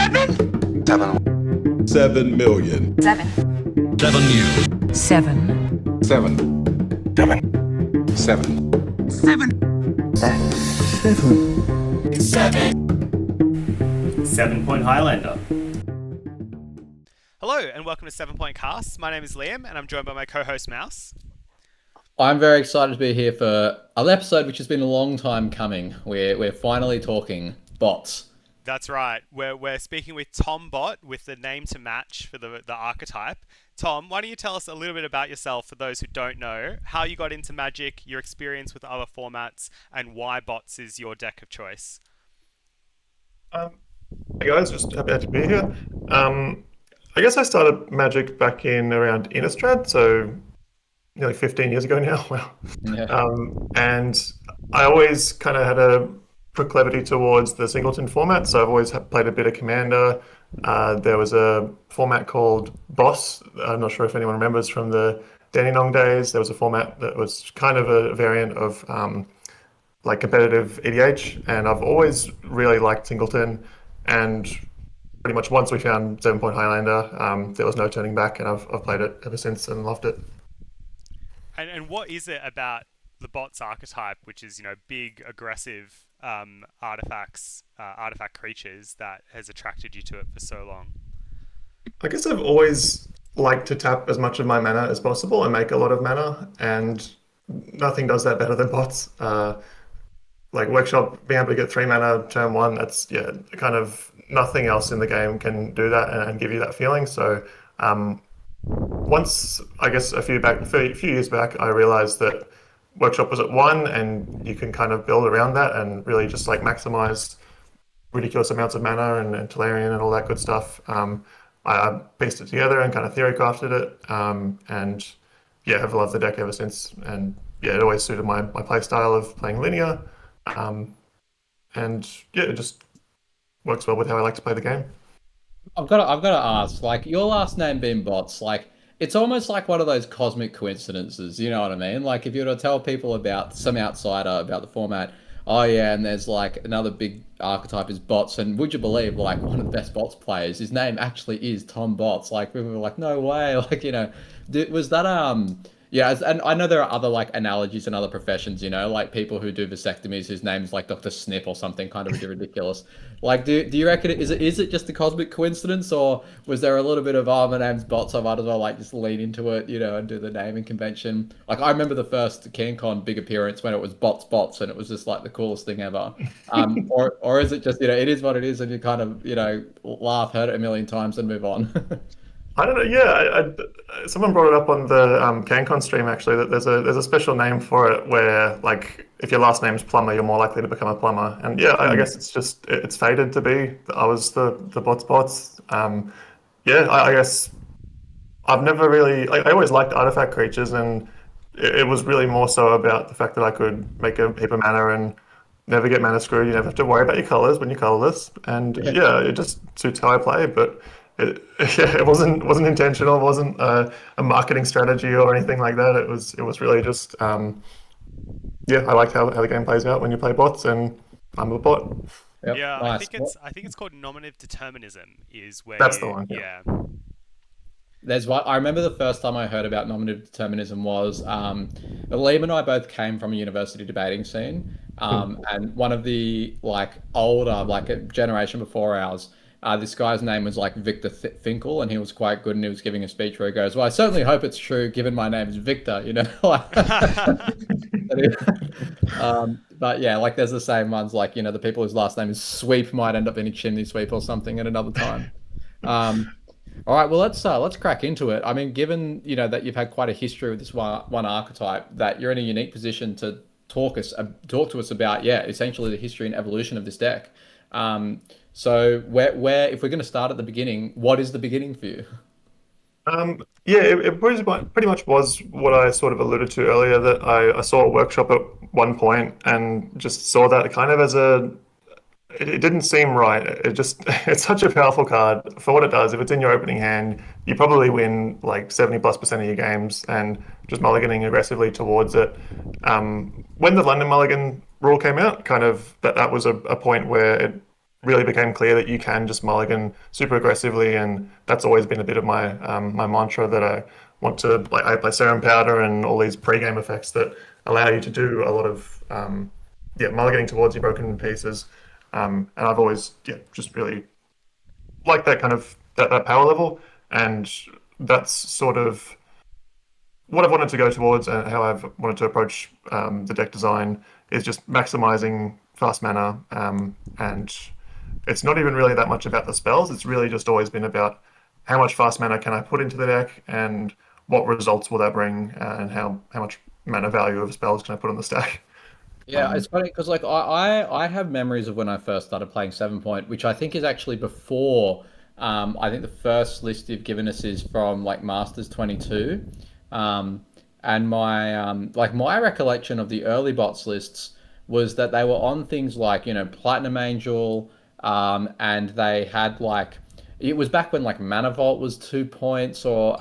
Seven. 7,000,000. 7 new. 7. 7. 7. 7. 7 Point Highlander. Hello and welcome to 7 Point Cast. My name is Liam and I'm joined by my co-host Mouse. I'm very excited to be here for an episode which has been a long time coming. We're finally talking bots. That's right. We're speaking with Thom Bot with the name to match for the archetype. Tom, why don't you tell us a little bit about yourself for those who don't know, how you got into Magic, your experience with other formats, and why bots is your deck of choice. Hey guys, just happy to be here. I guess I started Magic back in around Innistrad, so nearly 15 years ago now. Wow. Yeah. And I always kind of had a proclivity towards the singleton format, so I've always played a bit of Commander. There was a format called Boss. I'm not sure if anyone remembers from the Dandenong days. There was a format that was kind of a variant of like competitive EDH, and I've always really liked singleton. And pretty much once we found 7 Point Highlander, there was no turning back, and I've played it ever since and loved it. And what is it about the bots archetype, which is, big, aggressive artifacts, artifact creatures, that has attracted you to it for so long? I guess I've always liked to tap as much of my mana as possible and make a lot of mana, and nothing does that better than bots. Like Workshop, being able to get 3 mana turn 1, that's kind of nothing else in the game can do that and give you that feeling. So once, I guess a few years back, I realized that Workshop was at 1 and you can kind of build around that and really just like maximize ridiculous amounts of mana and Tolarian and all that good stuff. I pieced it together and kind of theory crafted it, and I've loved the deck ever since. And it always suited my play style of playing linear. It just works well with how I like to play the game. I've got to ask, like, your last name being bots, like, it's almost like one of those cosmic coincidences, you know what I mean? Like, if you were to tell people about some outsider about the format, oh yeah, and there's like another big archetype is bots, and would you believe, like, one of the best bots players, his name actually is Thom Bot. Like, we were like, no way, like, was that and I know there are other like analogies in other professions, like people who do vasectomies whose name's like Dr. Snip or something kind of ridiculous. Like, do you reckon is it just a cosmic coincidence, or was there a little bit of, oh, my name's Bot, so I might as well like just lean into it, and do the naming convention? Like, I remember the first CanCon big appearance when it was bots, and it was just like the coolest thing ever. Or is it just, it is what it is, and you kind of, laugh, heard it a million times, and move on? I don't know. Yeah, someone brought it up on the CanCon stream actually, that there's a special name for it where, like, if your last name's Plumber, you're more likely to become a plumber. And I guess it's fated to be. I was the bots. I guess I've never really. I always liked artifact creatures, and it was really more so about the fact that I could make a heap of mana and never get mana screwed. You never have to worry about your colors when you're colorless, and it just suits how I play. But it wasn't intentional. It wasn't a marketing strategy or anything like that. It was really just I like how the game plays out when you play bots, and I'm a bot. Yep. Yeah, Nice. I think it's called nominative determinism. Is where That's the one. Yeah. There's what I remember the first time I heard about nominative determinism was Liam and I both came from a university debating scene, and one of the like older, like a generation before ours. This guy's name was like Victor Finkel, and he was quite good, and he was giving a speech where he goes, well, I certainly hope it's true given my name is Victor, But yeah, like there's the same ones, like, the people whose last name is Sweep might end up being a chimney sweep or something at another time. All right, well, let's crack into it. I mean, given, that you've had quite a history with this one archetype, that you're in a unique position to talk to us about, essentially the history and evolution of this deck. So where if we're going to start at the beginning, what is the beginning for you? It pretty much was what I sort of alluded to earlier, that I saw a Workshop at one point and just saw that kind of as it didn't seem right. It's such a powerful card for what it does. If it's in your opening hand, you probably win like 70+% of your games, and just mulliganing aggressively towards it. When the London Mulligan rule came out, kind of that was a point where really became clear that you can just mulligan super aggressively, and that's always been a bit of my my mantra that I want to like. I play Serum Powder and all these pre-game effects that allow you to do a lot of mulliganing towards your broken pieces, and I've always just really liked that kind of that power level, and that's sort of what I've wanted to go towards and how I've wanted to approach the deck design is just maximizing fast mana, and it's not even really that much about the spells. It's really just always been about how much fast mana can I put into the deck and what results will that bring, and how much mana value of spells can I put on the stack. Yeah, it's funny because like I have memories of when I first started playing 7 Point, which I think is actually before. I think the first list you've given us is from like Masters 22, and my recollection of the early bots lists was that they were on things like Platinum Angel, and they had like it was back when like Mana Vault was 2 points, or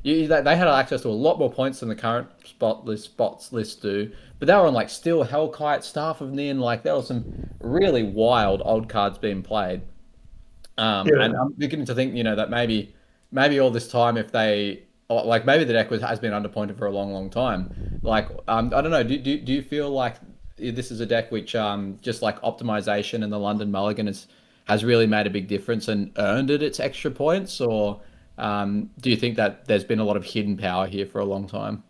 they had access to a lot more points than the current spots list do. But they were on like Steel Hellkite, Staff of Nin, like there were some really wild old cards being played. And I'm beginning to think, that maybe all this time, if they like maybe the deck has been underpointed for a long, long time. Like, I don't know. Do you feel like this is a deck which just like optimization and the London Mulligan has really made a big difference and earned it its extra points, or do you think that there's been a lot of hidden power here for a long time?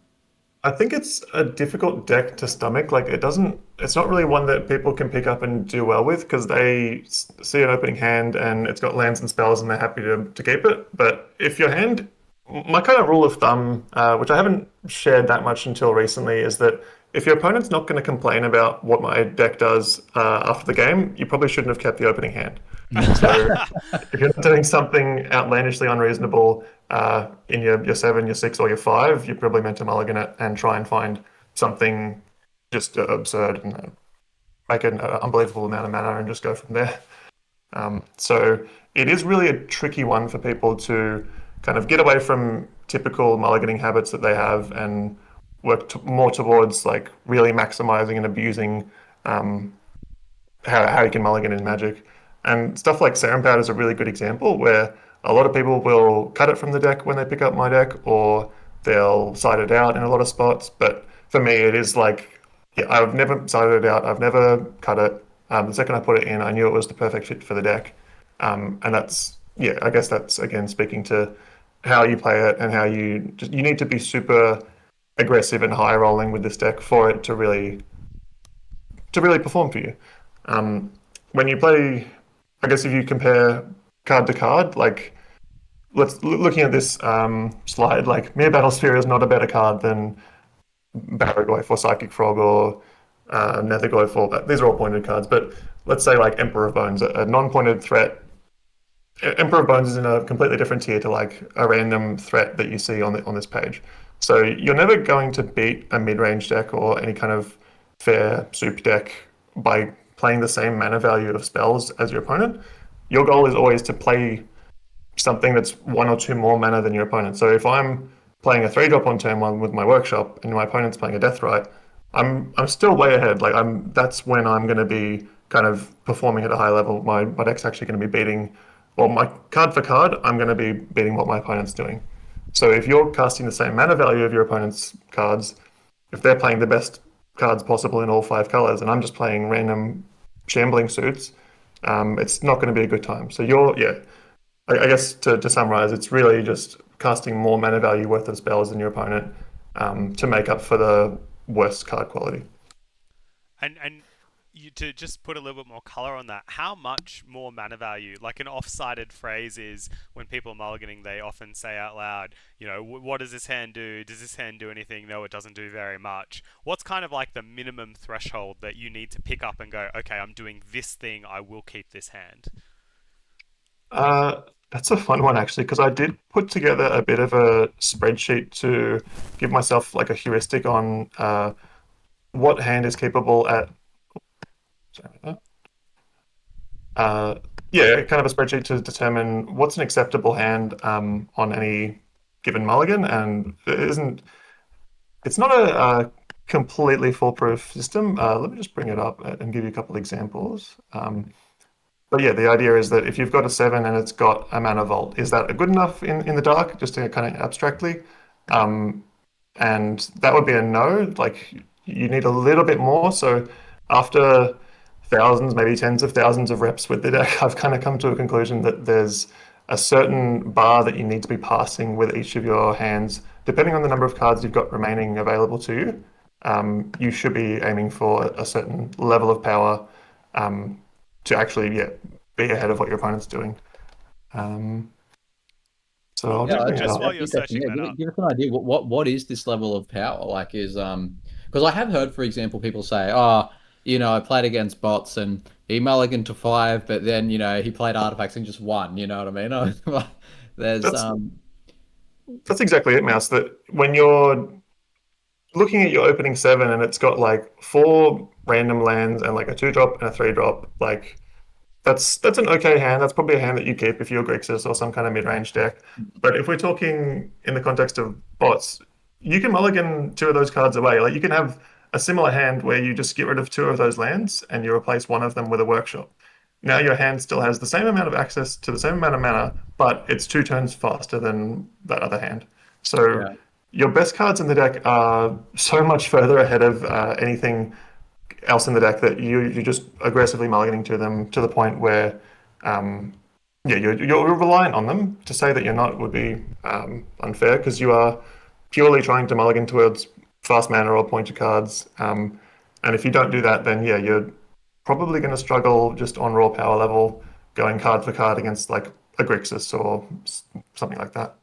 I think it's a difficult deck to stomach. Like it's not really one that people can pick up and do well with because they see an opening hand and it's got lands and spells and they're happy to keep it. But if your hand, my kind of rule of thumb, which I haven't shared that much until recently, is that if your opponent's not going to complain about what my deck does after the game, you probably shouldn't have kept the opening hand. So if you're not doing something outlandishly unreasonable in your 7, your 6, or your 5, you're probably meant to mulligan it and try and find something just absurd and make an unbelievable amount of mana and just go from there. So it is really a tricky one for people to kind of get away from typical mulliganing habits that they have and work more towards like really maximizing and abusing how you can mulligan in Magic. And stuff like Serum Powder is a really good example where a lot of people will cut it from the deck when they pick up my deck, or they'll side it out in a lot of spots. But for me, it is like, I've never sided it out. I've never cut it. The second I put it in, I knew it was the perfect fit for the deck. And that's, I guess that's, again, speaking to how you play it and how you need to be super aggressive and high rolling with this deck for it to really perform for you. When you play, I guess if you compare card to card, like looking at this slide, like Mere Battlesphere is not a better card than Barragoyf or Psychic Frog or Nethergoyf, or these are all pointed cards. But let's say like Emperor of Bones, a non-pointed threat. Emperor of Bones is in a completely different tier to like a random threat that you see on this page. So you're never going to beat a mid-range deck or any kind of fair soup deck by playing the same mana value of spells as your opponent. Your goal is always to play something that's 1 or 2 more mana than your opponent. So if I'm playing a 3-drop on turn 1 with my Workshop and my opponent's playing a Deathrite, I'm still way ahead. Like that's when I'm going to be kind of performing at a high level. My deck's actually going to be beating, well, my card for card, I'm going to be beating what my opponent's doing. So if you're casting the same mana value of your opponent's cards, if they're playing the best cards possible in all 5 colors and I'm just playing random shambling suits, it's not going to be a good time. So I guess to summarize, it's really just casting more mana value worth of spells than your opponent to make up for the worst card quality. And you, to just put a little bit more color on that, how much more mana value? Like an off-sided phrase is when people are mulliganing, they often say out loud, what does this hand do? Does this hand do anything? No, it doesn't do very much. What's kind of like the minimum threshold that you need to pick up and go, okay, I'm doing this thing, I will keep this hand? That's a fun one, actually, because I did put together a bit of a spreadsheet to give myself like a heuristic on what hand is capable at. Sorry about that. Kind of a spreadsheet to determine what's an acceptable hand on any given mulligan, and it's not a completely foolproof system. Let me just bring it up and give you a couple examples. But yeah, the idea is that if you've got a 7 and it's got a mana vault, is that good enough in the dark, just to kind of abstractly? And that would be a no. Like, you need a little bit more. So after thousands, maybe tens of thousands of reps with the deck, I've kind of come to a conclusion that there's a certain bar that you need to be passing with each of your hands, depending on the number of cards you've got remaining available to you. You should be aiming for a certain level of power to actually, be ahead of what your opponent's doing. So I'll Yeah, bring it Just up. while you're searching that up. give us an idea. What is this level of power? Like, is because I have heard, for example, people say, "Oh, I played against bots and he mulliganed to 5, but then he played artifacts and just won." You know what I mean? There's That's That's exactly it, Mouse. That when you're looking at your opening 7 and it's got like 4 random lands and like a 2-drop and a 3-drop, like that's an okay hand. That's probably a hand that you keep if you're Grixis or some kind of mid-range deck. But if we're talking in the context of bots, you can mulligan 2 of those cards away. Like, you can have a similar hand where you just get rid of 2 of those lands and you replace one of them with a workshop. Now your hand still has the same amount of access to the same amount of mana, but it's 2 turns faster than that other hand. So Yeah. your best cards in the deck are so much further ahead of anything else in the deck that you're just aggressively mulliganing to them, to the point where you're reliant on them. To say that you're not would be unfair, because you are purely trying to mulligan towards fast mana or pointer cards. And if you don't do that, then you're probably going to struggle just on raw power level, going card for card against like a Grixis or something like that.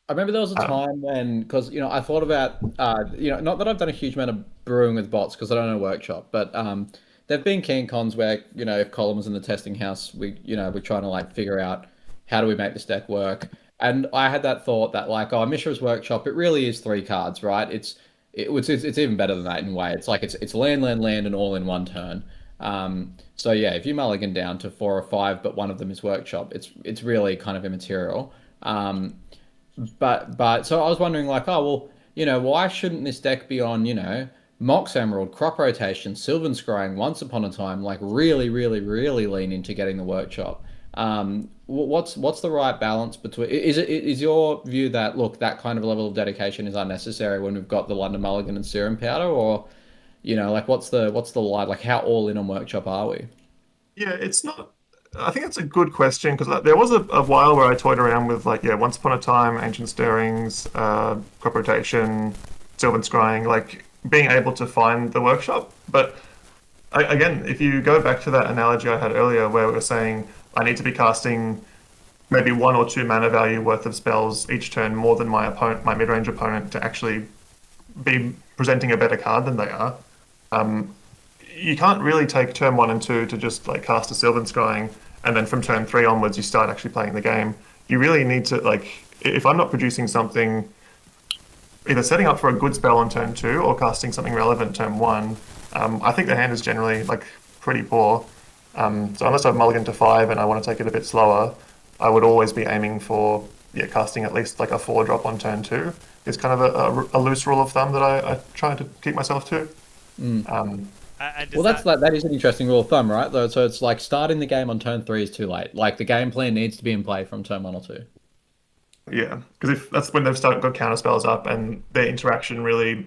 I remember there was a time when, because I thought about, not that I've done a huge amount of brewing with bots because I don't know workshop, but there've been keen cons where if Colin was in the testing house, we're trying to like figure out how do we make this deck work, and I had that thought that like, oh, Mishra's workshop, it really is 3 cards, right? It's even better than that in a way. It's like it's land, and all in one turn. So yeah, if you mulligan down to 4 or 5, but one of them is workshop, it's really kind of immaterial. But so I was wondering, like, oh well, why shouldn't this deck be on Mox Emerald, Crop Rotation, Sylvan Scrying, Once Upon a Time, like really, really, really lean into getting the workshop? What's the right balance between? Is your view that, look, that kind of level of dedication is unnecessary when we've got the London Mulligan and Serum Powder, or like what's the line? Like, how all in on workshop are we? Yeah, it's not. I think that's a good question, because there was a while where I toyed around with like, Once Upon a Time, Ancient Stirrings, Crop Rotation, Sylvan Scrying, like being able to find the workshop. But again, if you go back to that analogy I had earlier, where we were saying I need to be casting maybe 1 or 2 mana value worth of spells each turn more than my mid-range opponent to actually be presenting a better card than they are. You can't really take turn 1 and 2 to just like cast a Sylvan Scrying, and then from turn 3 onwards you start actually playing the game. You really need to, like, if I'm not producing something, either setting up for a good spell on turn 2 or casting something relevant turn 1, I think the hand is generally like pretty poor. So unless I've mulliganed to 5 and I want to take it a bit slower, I would always be aiming for casting at least like a 4-drop on turn 2. It's kind of a loose rule of thumb that I try to keep myself to. Well, that is an interesting rule of thumb, right? Though, so it's like starting the game on turn 3 is too late. Like, the game plan needs to be in play from turn 1 or 2. Yeah, because if that's when they've got counter spells up and their interaction really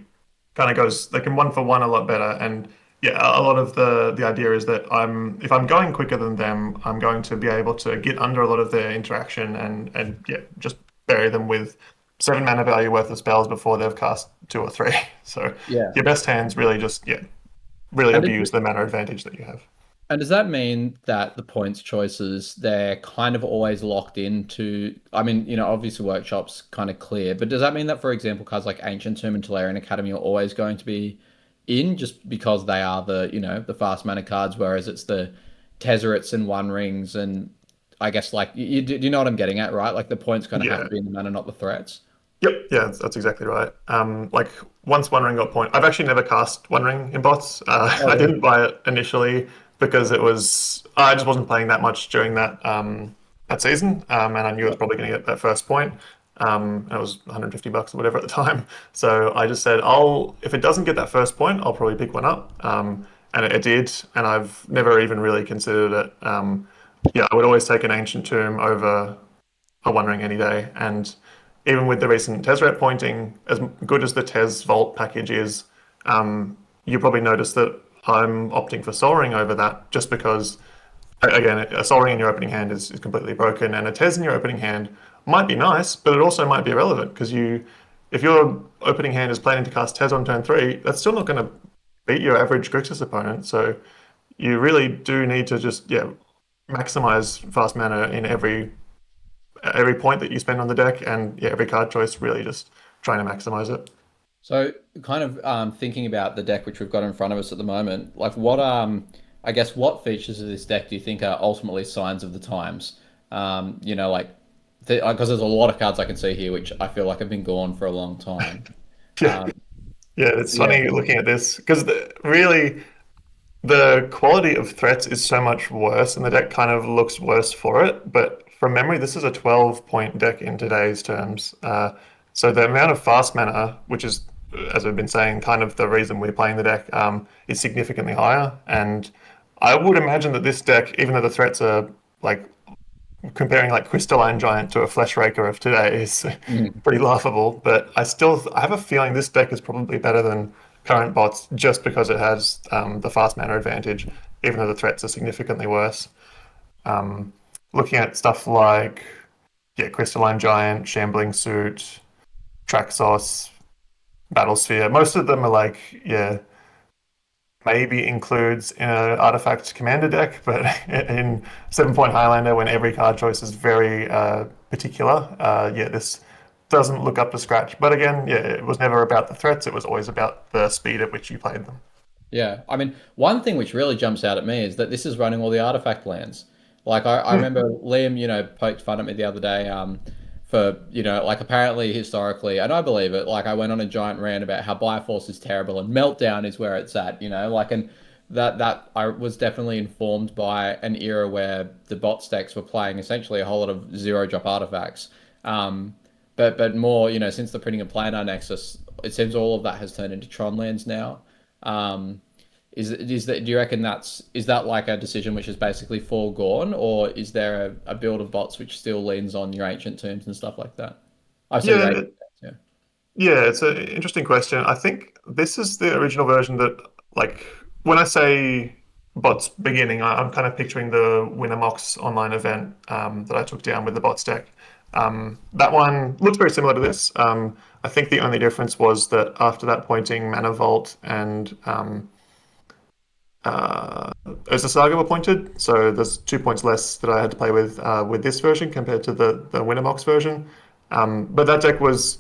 kind of goes, they can 1-for-1 a lot better. And a lot of the idea is that if I'm going quicker than them, I'm going to be able to get under a lot of their interaction and just bury them with 7 mana value worth of spells before they've cast 2 or 3. So your best hands really just really abuse the mana advantage that you have. And does that mean that the points choices, they're kind of always locked into, I mean, obviously workshop's kind of clear, but does that mean that, for example, cards like Ancient Tomb and Tolarian Academy are always going to be in just because they are the fast mana cards, whereas it's the Tezzerets and One Rings, and I guess, like, you know what I'm getting at, right? Like, the points kind of have to be in the mana, not the threats. Yep, that's exactly right. Like, once One Ring got point, I've actually never cast One Ring in bots. I didn't buy it initially because I just wasn't playing that much during that season, and I knew I was probably going to get that first point. And it was $150 or whatever at the time. So I just said, if it doesn't get that first point, I'll probably pick one up. And it did, and I've never even really considered it. yeah, I would always take an Ancient Tomb over a One Ring any day. And even with the recent Tezzeret pointing, as good as the Tez Vault package is, you probably noticed that I'm opting for Sol Ring over that just because, again, a Sol Ring in your opening hand is completely broken, and a Tez in your opening hand might be nice, but it also might be irrelevant because if your opening hand is planning to cast Tez on turn 3, that's still not going to beat your average Grixis opponent. So you really do need to just maximize fast mana in every point that you spend on the deck, and every card choice really just trying to maximize it. So, kind of thinking about the deck which we've got in front of us at the moment, like what I guess what features of this deck do you think are ultimately signs of the times? Like because there's a lot of cards I can see here which I feel like have been gone for a long time. Yeah, Um, yeah, it's yeah, funny looking at this because really the quality of threats is so much worse, and the deck kind of looks worse for it. But from memory, this is a 12-point deck in today's terms. So the amount of fast mana, which is, as we've been saying, kind of the reason we're playing the deck, is significantly higher. And I would imagine that this deck, even though the threats are like comparing like Crystalline Giant to a Flesh Raker of today is pretty laughable. But I have a feeling this deck is probably better than current bots just because it has the fast mana advantage, even though the threats are significantly worse. Looking at stuff like Crystalline Giant, Shambling Suit, Traxos, Battlesphere, most of them are like maybe includes in an artifact commander deck, but in 7-Point Highlander, when every card choice is very particular, this doesn't look up to scratch. But again, it was never about the threats, it was always about the speed at which you played them. Yeah, I mean, one thing which really jumps out at me is that this is running all the artifact lands. Like I remember Liam, poked fun at me the other day, for, like apparently historically, and I believe it, like I went on a giant rant about how Bioforce is terrible and Meltdown is where it's at, like, and that I was definitely informed by an era where the bot stacks were playing essentially a whole lot of zero drop artifacts. But more, since the printing of Planar Nexus, it seems all of that has turned into Tron lands now. Is that, do you reckon is that like a decision which is basically foregone, or is there a build of bots which still leans on your Ancient Tombs and stuff like that? I've seen Yeah, yeah. yeah, it's an interesting question. I think this is the original version that, like, when I say bots beginning, I'm kind of picturing the Wintermox online event that I took down with the bots deck. That one looked very similar to this. I think the only difference was that after that pointing, Mana Vault and Urza Saga were pointed, so there's 2 points less that I had to play with this version compared to the Wintermox version. But that deck was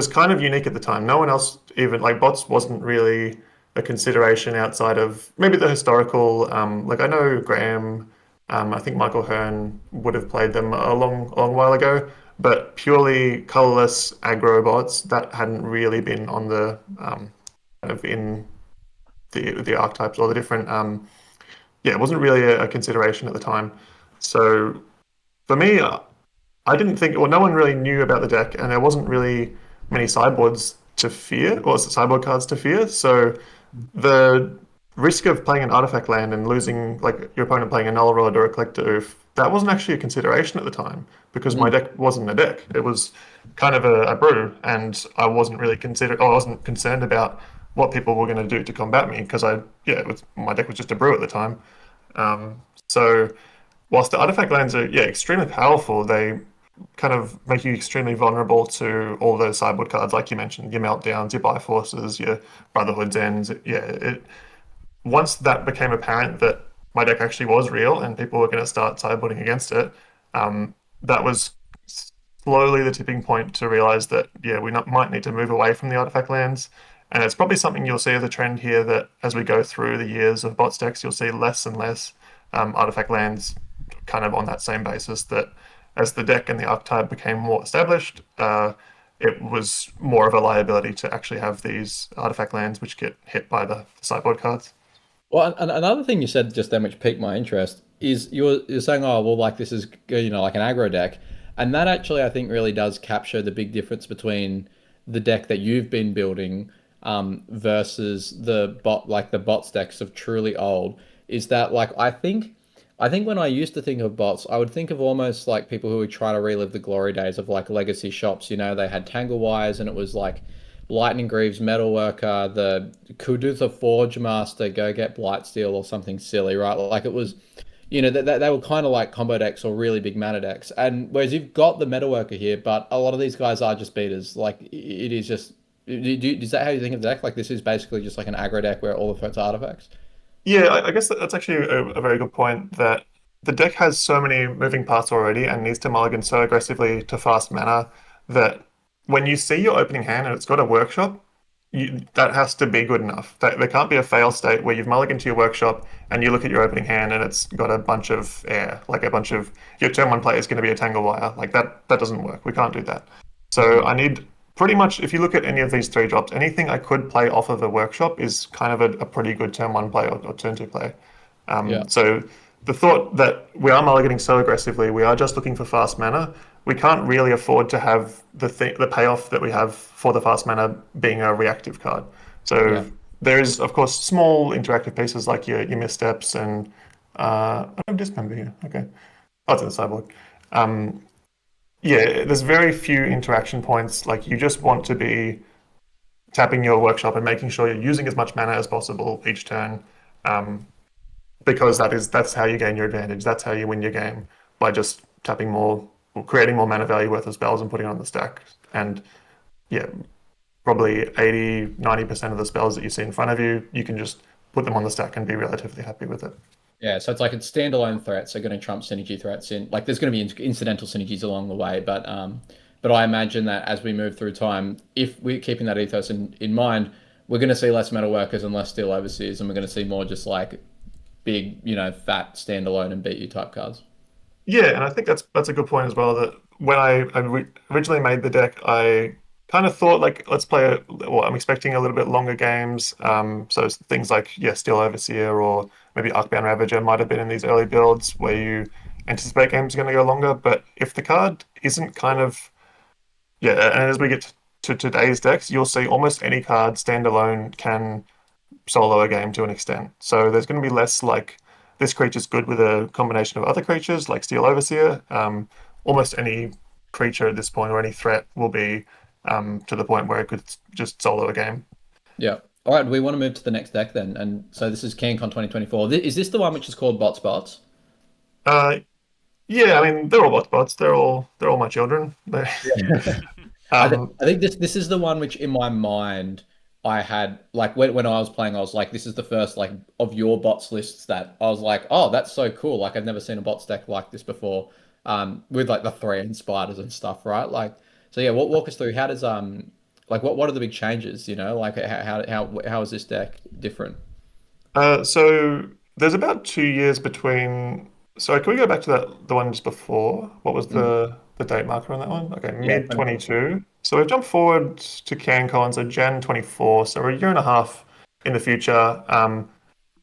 kind of unique at the time. No one else, even like bots, wasn't really a consideration outside of maybe the historical. Like I know Graham, I think Michael Hearn would have played them a long while ago, but purely colorless aggro bots that hadn't really been on the kind of in the archetypes or the different. It wasn't really a consideration at the time. So for me, I didn't think, well, no one really knew about the deck, and there wasn't really many sideboards to fear, or sideboard cards to fear. So the risk of playing an artifact land and losing, like your opponent playing a Null Rod or a Collector Oof, that wasn't actually a consideration at the time because my deck wasn't a deck. It was kind of a brew, and I wasn't really I wasn't concerned about what people were going to do to combat me because my deck was just a brew at the time. So whilst the artifact lands are extremely powerful, they kind of make you extremely vulnerable to all those sideboard cards, like you mentioned, your Meltdowns, your Bioforces, your Brotherhood's Ends. Once that became apparent that my deck actually was real and people were going to start sideboarding against it, that was slowly the tipping point to realize that might need to move away from the artifact lands. And it's probably something you'll see as a trend here, that as we go through the years of bot stacks, you'll see less and less artifact lands kind of on that same basis, that as the deck and the archetype became more established, it was more of a liability to actually have these artifact lands which get hit by the sideboard cards. Well, and another thing you said just then, which piqued my interest, is you're saying, oh, well, like this is like an aggro deck, and that actually I think really does capture the big difference between the deck that you've been building versus the bot stacks of truly old. Is that, like, I think I think when I used to think of bots, I would think of almost like people who would try to relive the glory days of like legacy shops. They had Tangle Wires and it was like Lightning Greaves, Metalworker, the Kudutha Forge Master, Go Get Blightsteel or something silly, right? Like it was, that they were kind of like combo decks or really big mana decks. And whereas you've got the Metalworker here, but a lot of these guys are just beaters. Like it is just, is that how you think of the deck? Like this is basically just like an aggro deck where all the threats are artifacts? Yeah, I guess that's actually a very good point that the deck has so many moving parts already and needs to mulligan so aggressively to fast mana that when you see your opening hand and it's got a workshop, that has to be good enough. There can't be a fail state where you've mulliganed to your workshop and you look at your opening hand and it's got a bunch of air, like a bunch of your turn one play is going to be a Tangle Wire. Like that doesn't work. We can't do that. So I need pretty much, if you look at any of these three drops, anything I could play off of the workshop is kind of a pretty good turn one play or turn two play. Yeah. So the thought that we are mulliganing so aggressively, we are just looking for fast mana. We can't really afford to have the payoff that we have for the fast mana being a reactive card. So Yeah. there is, of course, small interactive pieces like your missteps and I don't dismember here. Okay, oh, it's in the sideboard. Yeah, there's very few interaction points. Like you just want to be tapping your workshop and making sure you're using as much mana as possible each turn, because that's how you gain your advantage. That's how you win your game by just tapping more, or creating more mana value worth of spells and putting it on the stack. And yeah, probably 80-90% of the spells that you see in front of you, you can just put them on the stack and be relatively happy with it. Yeah, so it's standalone threats are going to trump synergy threats in. Like, there's going to be incidental synergies along the way, but I imagine that as we move through time, if we're keeping that ethos in mind, we're going to see less metal workers and less steel overseers, and we're going to see more just like big, fat standalone and beat you type cards. Yeah, and I think that's a good point as well. That when I originally made the deck, I kind of thought like let's play. I'm expecting a little bit longer games. So things like Steel Overseer or maybe Arcbound Ravager might have been in these early builds where you anticipate games are going to go longer. But if the card isn't kind of and as we get to today's decks, you'll see almost any card standalone can solo a game to an extent. So there's going to be less like this creature's good with a combination of other creatures like Steel Overseer. Almost any creature at this point or any threat will be to the point where it could just solo a game. Yeah. All right. We want to move to the next deck then. And so this is CanCon 2024. Is this the one which is called Bots Bots? Yeah, I mean they're all bots. They're all my children. I think this is the one which in my mind I had like when I was playing, I was like, this is the first like of your bots lists that I was like, oh, that's so cool. Like I've never seen a bots deck like this before. With like the Thread spiders and stuff, right? Like, so yeah, walk us through how does like what are the big changes? Like how is this deck different? So there's about 2 years between. So can we go back to the one just before? What was the date marker on that one? Okay, mid 22. So we've jumped forward to CanCon, so Jan 24. So we're a year and a half in the future.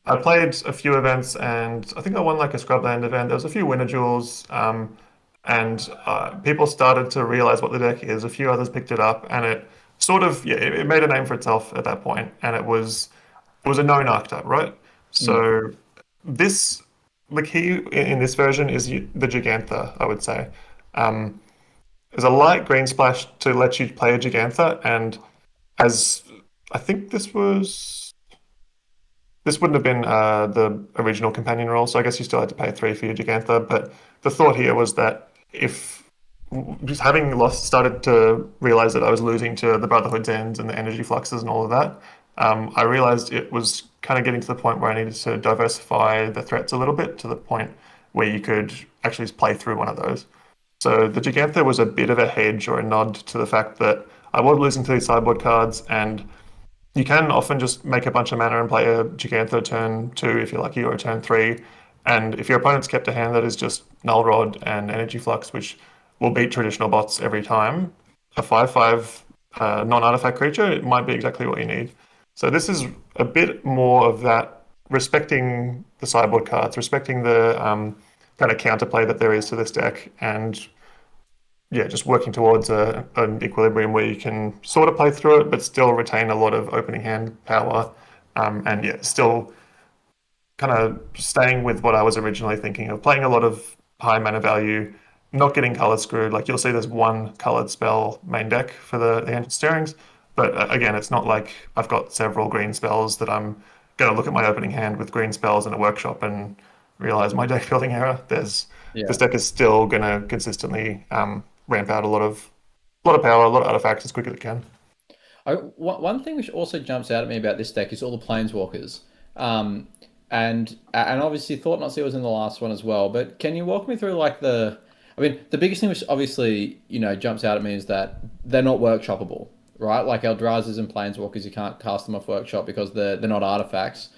I played a few events and I think I won like a Scrubland event. There was a few winner jewels, and people started to realize what the deck is. A few others picked it up, and it sort of it made a name for itself at that point. And it was a known archetype, right? So the key in this version is the Gigantha, I would say. There's a light green splash to let you play a Gigantha, and as I think this wouldn't have been the original companion rule, so I guess you still had to pay 3 for your Gigantha, but the thought here was that if just having started to realize that I was losing to the Brotherhood's Ends and the energy fluxes and all of that, I realized it was kind of getting to the point where I needed to diversify the threats a little bit to the point where you could actually play through one of those. So the Gigantha was a bit of a hedge or a nod to the fact that I was losing to these sideboard cards, and you can often just make a bunch of mana and play a Gigantha turn 2 if you're lucky, or a turn 3. And if your opponent's kept a hand that is just Null Rod and Energy Flux, which will beat traditional bots every time, a 5/5 non-artifact creature, it might be exactly what you need. So this is a bit more of that, respecting the sideboard cards, respecting the kind of counterplay that there is to this deck, and just working towards an equilibrium where you can sort of play through it, but still retain a lot of opening hand power, and still kind of staying with what I was originally thinking of, playing a lot of high mana value, not getting color screwed. Like you'll see there's one colored spell main deck for the Ancient Stirrings, but again, it's not like I've got several green spells that I'm going to look at my opening hand with green spells in a workshop and realize my deck building error. This deck is still going to consistently ramp out a lot of power, a lot of artifacts as quick as it can. One thing which also jumps out at me about this deck is all the planeswalkers. And obviously Thought-Not-Seer was in the last one as well, but can you walk me through like the biggest thing which obviously, jumps out at me is that they're not workshoppable, right? Like Eldraz's and planeswalkers, you can't cast them off workshop because they're not artifacts.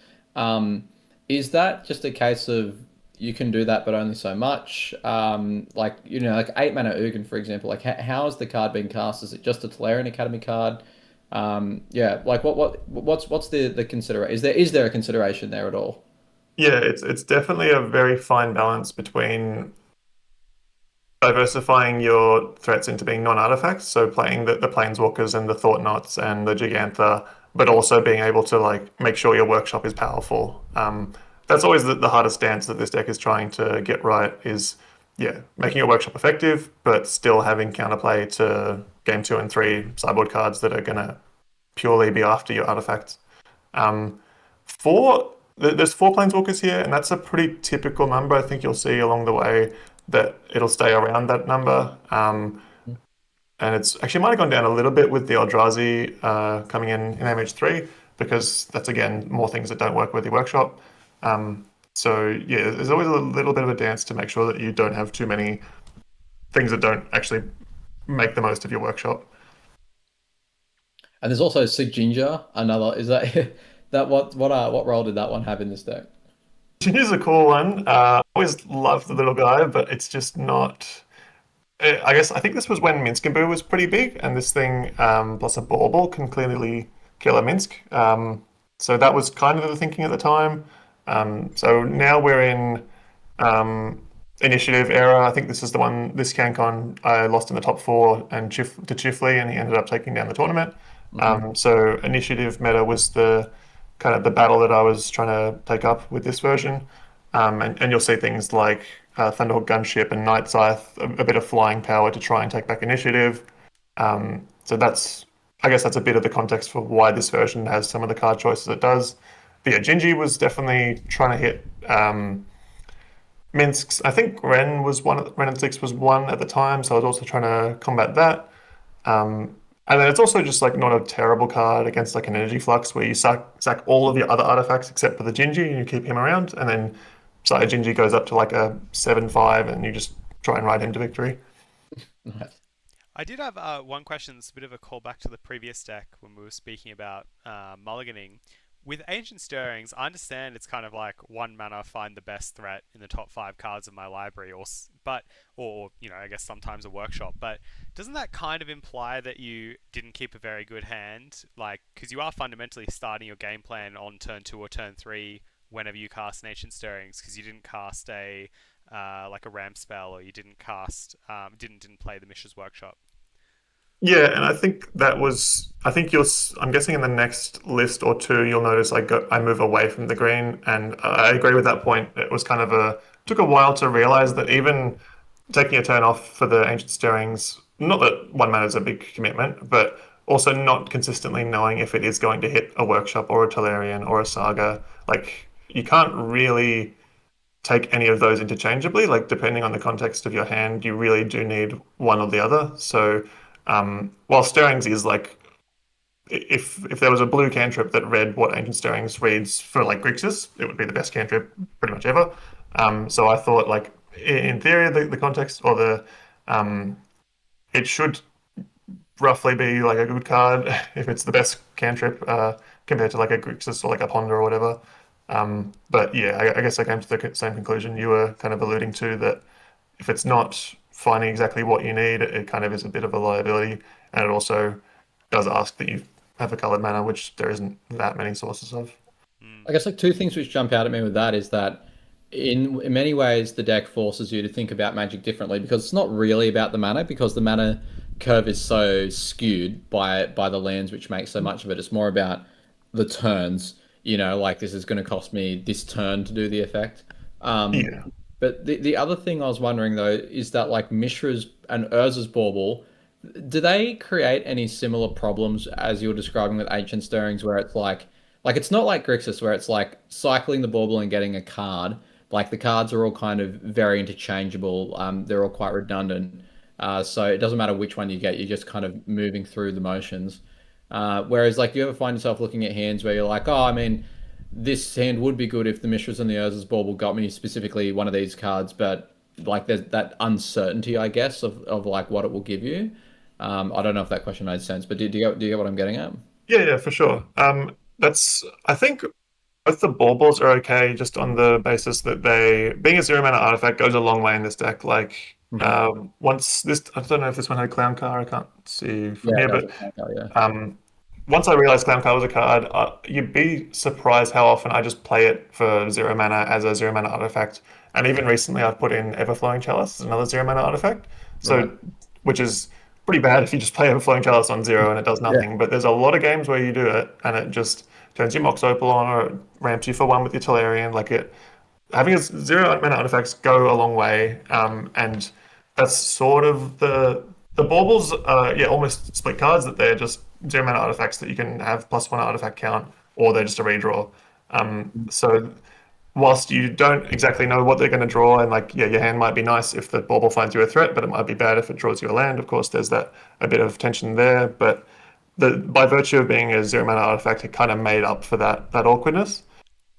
Is that just a case of you can do that but only so much? Like 8 mana Ugin, for example, like how is the card being cast? Is it just a Tolarian Academy card? Like what's the consideration? Is there a consideration there at all? Yeah, it's definitely a very fine balance between diversifying your threats into being non-artifacts, so playing the planeswalkers and the Thought-Knots and the Gigantha, but also being able to like make sure your workshop is powerful. That's always the hardest dance that this deck is trying to get right, is making your workshop effective, but still having counterplay to game 2 and 3 sideboard cards that are going to purely be after your artifacts. There's 4 planeswalkers here, and that's a pretty typical number. I think you'll see along the way that it'll stay around that number. And it's actually might have gone down a little bit with the Eldrazi coming in MH3, because that's, again, more things that don't work with your workshop. So there's always a little bit of a dance to make sure that you don't have too many things that don't actually make the most of your workshop. And there's also Sig Ginger, another. Is that what role did that one have in this deck? Ginger's a cool one. I always loved the little guy, but it's just not. I think this was when Minsk and Boo was pretty big, and this thing plus a bauble can clearly kill a Minsk. So that was kind of the thinking at the time. So now we're in Initiative era. I think this is the one, this CanCon, I lost in the top 4 and to Chifley, and he ended up taking down the tournament. So Initiative meta was the kind of the battle that I was trying to take up with this version. And you'll see things like Thunderhawk Gunship and Night Scythe, a bit of flying power to try and take back Initiative. So I guess that's a bit of the context for why this version has some of the card choices it does. But Gingy was definitely trying to hit Minsk's. I think Ren and 6 was 1 at the time, so I was also trying to combat that. And then it's also just like not a terrible card against like an Energy Flux, where you sack all of your other artifacts except for the Gingy and you keep him around, and then Sire Gingy goes up to like a 7/5 and you just try and ride him to victory. Nice. I did have one question that's a bit of a callback to the previous deck when we were speaking about mulliganing. With Ancient Stirrings, I understand it's kind of like 1 mana, find the best threat in the top 5 cards of my library, or I guess sometimes a workshop. But doesn't that kind of imply that you didn't keep a very good hand? Like, because you are fundamentally starting your game plan on turn 2 or turn 3 whenever you cast an Ancient Stirrings, because you didn't cast a ramp spell, or you didn't cast didn't play the Mishra's Workshop. Yeah, and I think I'm guessing in the next list or 2, you'll notice I move away from the green, and I agree with that point. It was kind of took a while to realize that even taking a turn off for the Ancient Stirrings, not that 1 mana is a big commitment, but also not consistently knowing if it is going to hit a Workshop or a Tolarian or a Saga. Like, you can't really take any of those interchangeably. Like, depending on the context of your hand, you really do need one or the other. So while Stirrings is like, if there was a blue cantrip that read what Ancient Stirrings reads for like Grixis, it would be the best cantrip pretty much ever. So I thought, like, in theory, the context or it should roughly be like a good card if it's the best cantrip compared to like a Grixis or like a Ponder or whatever. But yeah, I guess I came to the same conclusion you were kind of alluding to, that if it's not finding exactly what you need, it kind of is a bit of a liability, and it also does ask that you have a coloured mana, which there isn't that many sources of. I guess like 2 things which jump out at me with that is that in many ways the deck forces you to think about Magic differently, because it's not really about the mana, because the mana curve is so skewed by the lands which make so much of it. It's more about the turns. like this is going to cost me this turn to do the effect. Um, Yeah. but the other thing I was wondering though is that like Mishra's and Urza's bauble, do they create any similar problems as you were describing with Ancient Stirrings, where it's like it's not like Grixis where it's like cycling the bauble and getting a card. Like the cards are all kind of very interchangeable. They're all quite redundant. So it doesn't matter which one you get, you're just kind of moving through the motions. Whereas like you ever find yourself looking at hands where you're like, oh, I mean, this hand would be good if the Mishras and the Urza's bauble got me specifically one of these cards, but like there's that uncertainty, I guess, of like what it will give you. I don't know if that question made sense, but do you get what I'm getting at? Yeah, for sure. I think both the baubles are okay just on the basis that they, being a zero mana artifact, goes a long way in this deck. Like, once this, I don't know if this one had Clown Car, I can't see from Yeah, here, it but does. Yeah. once I realized Clown Car was a card, you'd be surprised how often I just play it for zero mana as a zero mana artifact. And even recently, I've put in Everflowing Chalice as another zero mana artifact. Right. So, which is pretty bad if you just play Everflowing Chalice on zero and it does nothing. But there's a lot of games where you do it and it just turns your Mox Opal on or it ramps you for one with your Tolarian. Like it, having a zero mana artifacts go a long way. And that's sort of the baubles are almost split cards that they're just zero mana artifacts that you can have +1 artifact count, or they're just a redraw. So whilst you don't exactly know what they're going to draw, and like your hand might be nice if the bauble finds you a threat, but it might be bad if it draws you a land. Of course, there's that a bit of tension there, but by virtue of being a zero mana artifact, it kind of made up for that awkwardness.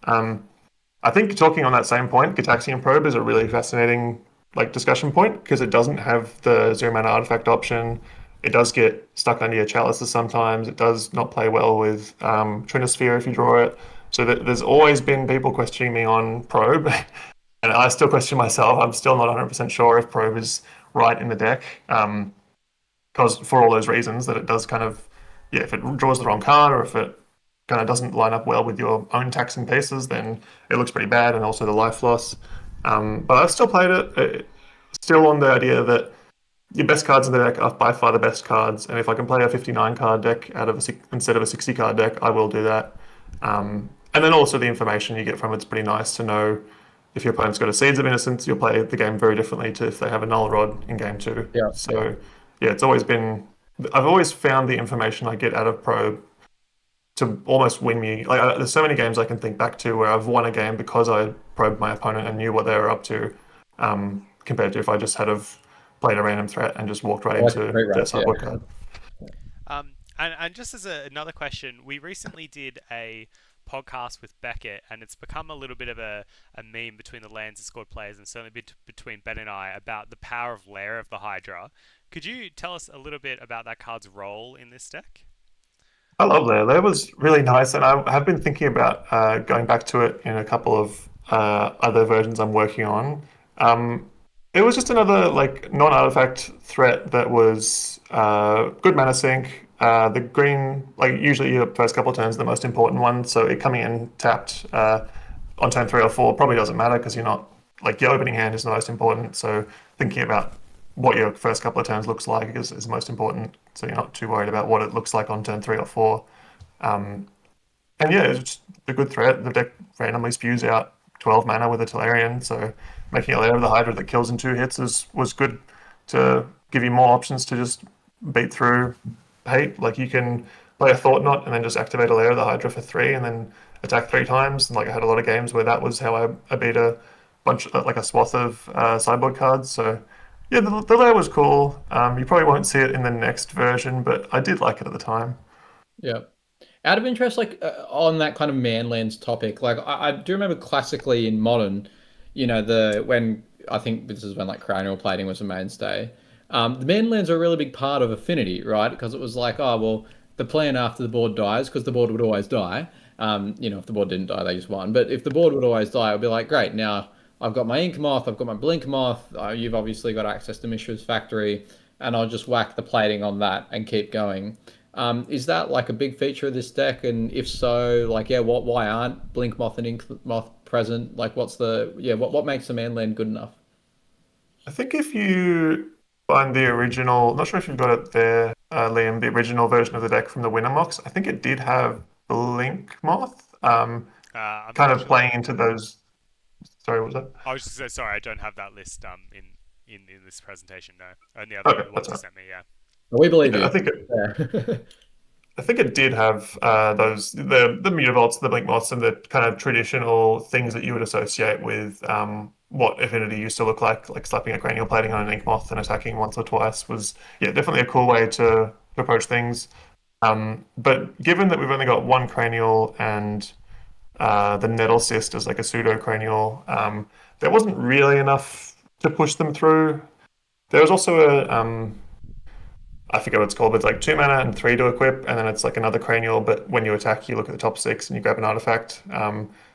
I think talking on that same point, Gitaxian Probe is a really fascinating like discussion point because it doesn't have the zero mana artifact option. It does get stuck under your chalices sometimes. It does not play well with Trinosphere if you draw it. So there's always been people questioning me on Probe, and I still question myself. I'm still not 100% sure if Probe is right in the deck, because for all those reasons that it does kind of, if it draws the wrong card or if it kind of doesn't line up well with your own taxing pieces, then it looks pretty bad, and also the life loss. But I've still played it, still on the idea that your best cards in the deck are by far the best cards, and if I can play a 59 card deck instead of a 60 card deck, I will do that. And then also the information you get from it's pretty nice to know if your opponent's got a Seeds of Innocence, you'll play the game very differently to if they have a Null Rod in game 2. Yeah. So it's always been, I've always found the information I get out of Probe to almost win me. Like there's so many games I can think back to where I've won a game because I probed my opponent and knew what they were up to, compared to if I just had have played a random threat and just walked right into their sideboard card. And just as another question, we recently did a podcast with Beckett, and it's become a little bit of a meme between the Lands Discord players, and certainly between Ben and I, about the power of Lair of the Hydra. Could you tell us a little bit about that card's role in this deck? I love Lair. Lair was really nice, and I have been thinking about going back to it in a couple of other versions I'm working on. It was just another like non-artifact threat that was good mana sink. The green, like usually your first couple of turns, the most important one. So it coming in tapped on turn 3 or 4 probably doesn't matter because you're not like your opening hand is the most important. So thinking about what your first couple of turns looks like is most important. So you're not too worried about what it looks like on turn 3 or 4. And it's just a good threat. The deck randomly spews out 12 mana with a Tolarian, so making a Lair of the Hydra that kills in 2 hits was good to give you more options to just beat through hate. Like you can play a Thought Knot and then just activate a Lair of the Hydra for 3 and then attack 3 times. And like I had a lot of games where that was how I beat a bunch, like a swath of sideboard cards. So yeah, the Lair was cool. You probably won't see it in the next version, but I did like it at the time. Yeah. Out of interest, like on that kind of manlands topic, like I do remember classically in Modern, when I think this is when like cranial plating was a mainstay. The manlands are a really big part of Affinity, right? Because it was like, oh well, the plan after the board dies, because the board would always die. If the board didn't die, they just won. But if the board would always die, it would be like, great, now I've got my Ink Moth, I've got my Blink Moth, you've obviously got access to Mishra's Factory, and I'll just whack the plating on that and keep going. Is that like a big feature of this deck? And if so, like, why aren't Blink Moth and Ink Moth present? Like, what makes the manland good enough? I think if you find the original, not sure if you've got it there, Liam, the original version of the deck from the Winter Mox, I think it did have Blink Moth. I'm kind not of sure. playing into those. Sorry, what was that? I was just gonna say, sorry, I don't have that list in this presentation. No, only Okay, other that's ones all you right. sent me. Yeah. We believe Yeah, you. Yeah. I think it did have those the mutavaults, the blink moths, and the kind of traditional things that you would associate with what Affinity used to look like slapping a cranial plating on an ink moth and attacking once or twice was yeah definitely a cool way to approach things. But given that we've only got one cranial and the nettle cyst is like a pseudo cranial, there wasn't really enough to push them through. There was also a I forget what it's called, but it's like 2 mana and 3 to equip, and then it's like another cranial. But when you attack, you look at the top 6 and you grab an artifact.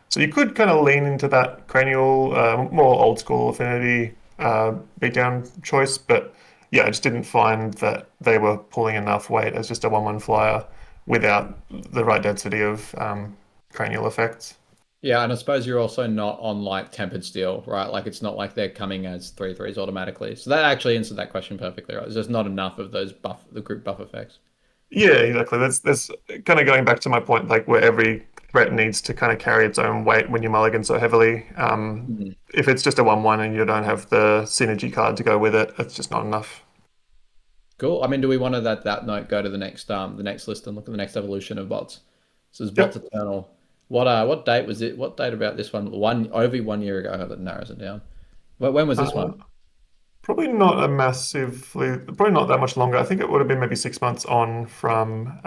So you could kind of lean into that cranial, more old school affinity beatdown choice. But yeah, I just didn't find that they were pulling enough weight as just a 1/1 flyer without the right density of cranial effects. Yeah, and I suppose you're also not on like Tempered Steel, right? Like it's not like they're coming as 3/3s automatically. So that actually answered that question perfectly, right? There's just not enough of those the group buff effects. Yeah, exactly. That's kind of going back to my point, like where every threat needs to kind of carry its own weight when you mulligan so heavily. Mhm. If it's just a 1/1 and you don't have the synergy card to go with it, it's just not enough. Cool. I mean, do we want to that note go to the next list and look at the next evolution of bots? So it's bots Yep. eternal. What date was it? What date about this one? Over 1 year ago. I hope that narrows it down. When was this Uh, one? Probably not a massively, probably not that much longer. I think it would have been maybe 6 months on from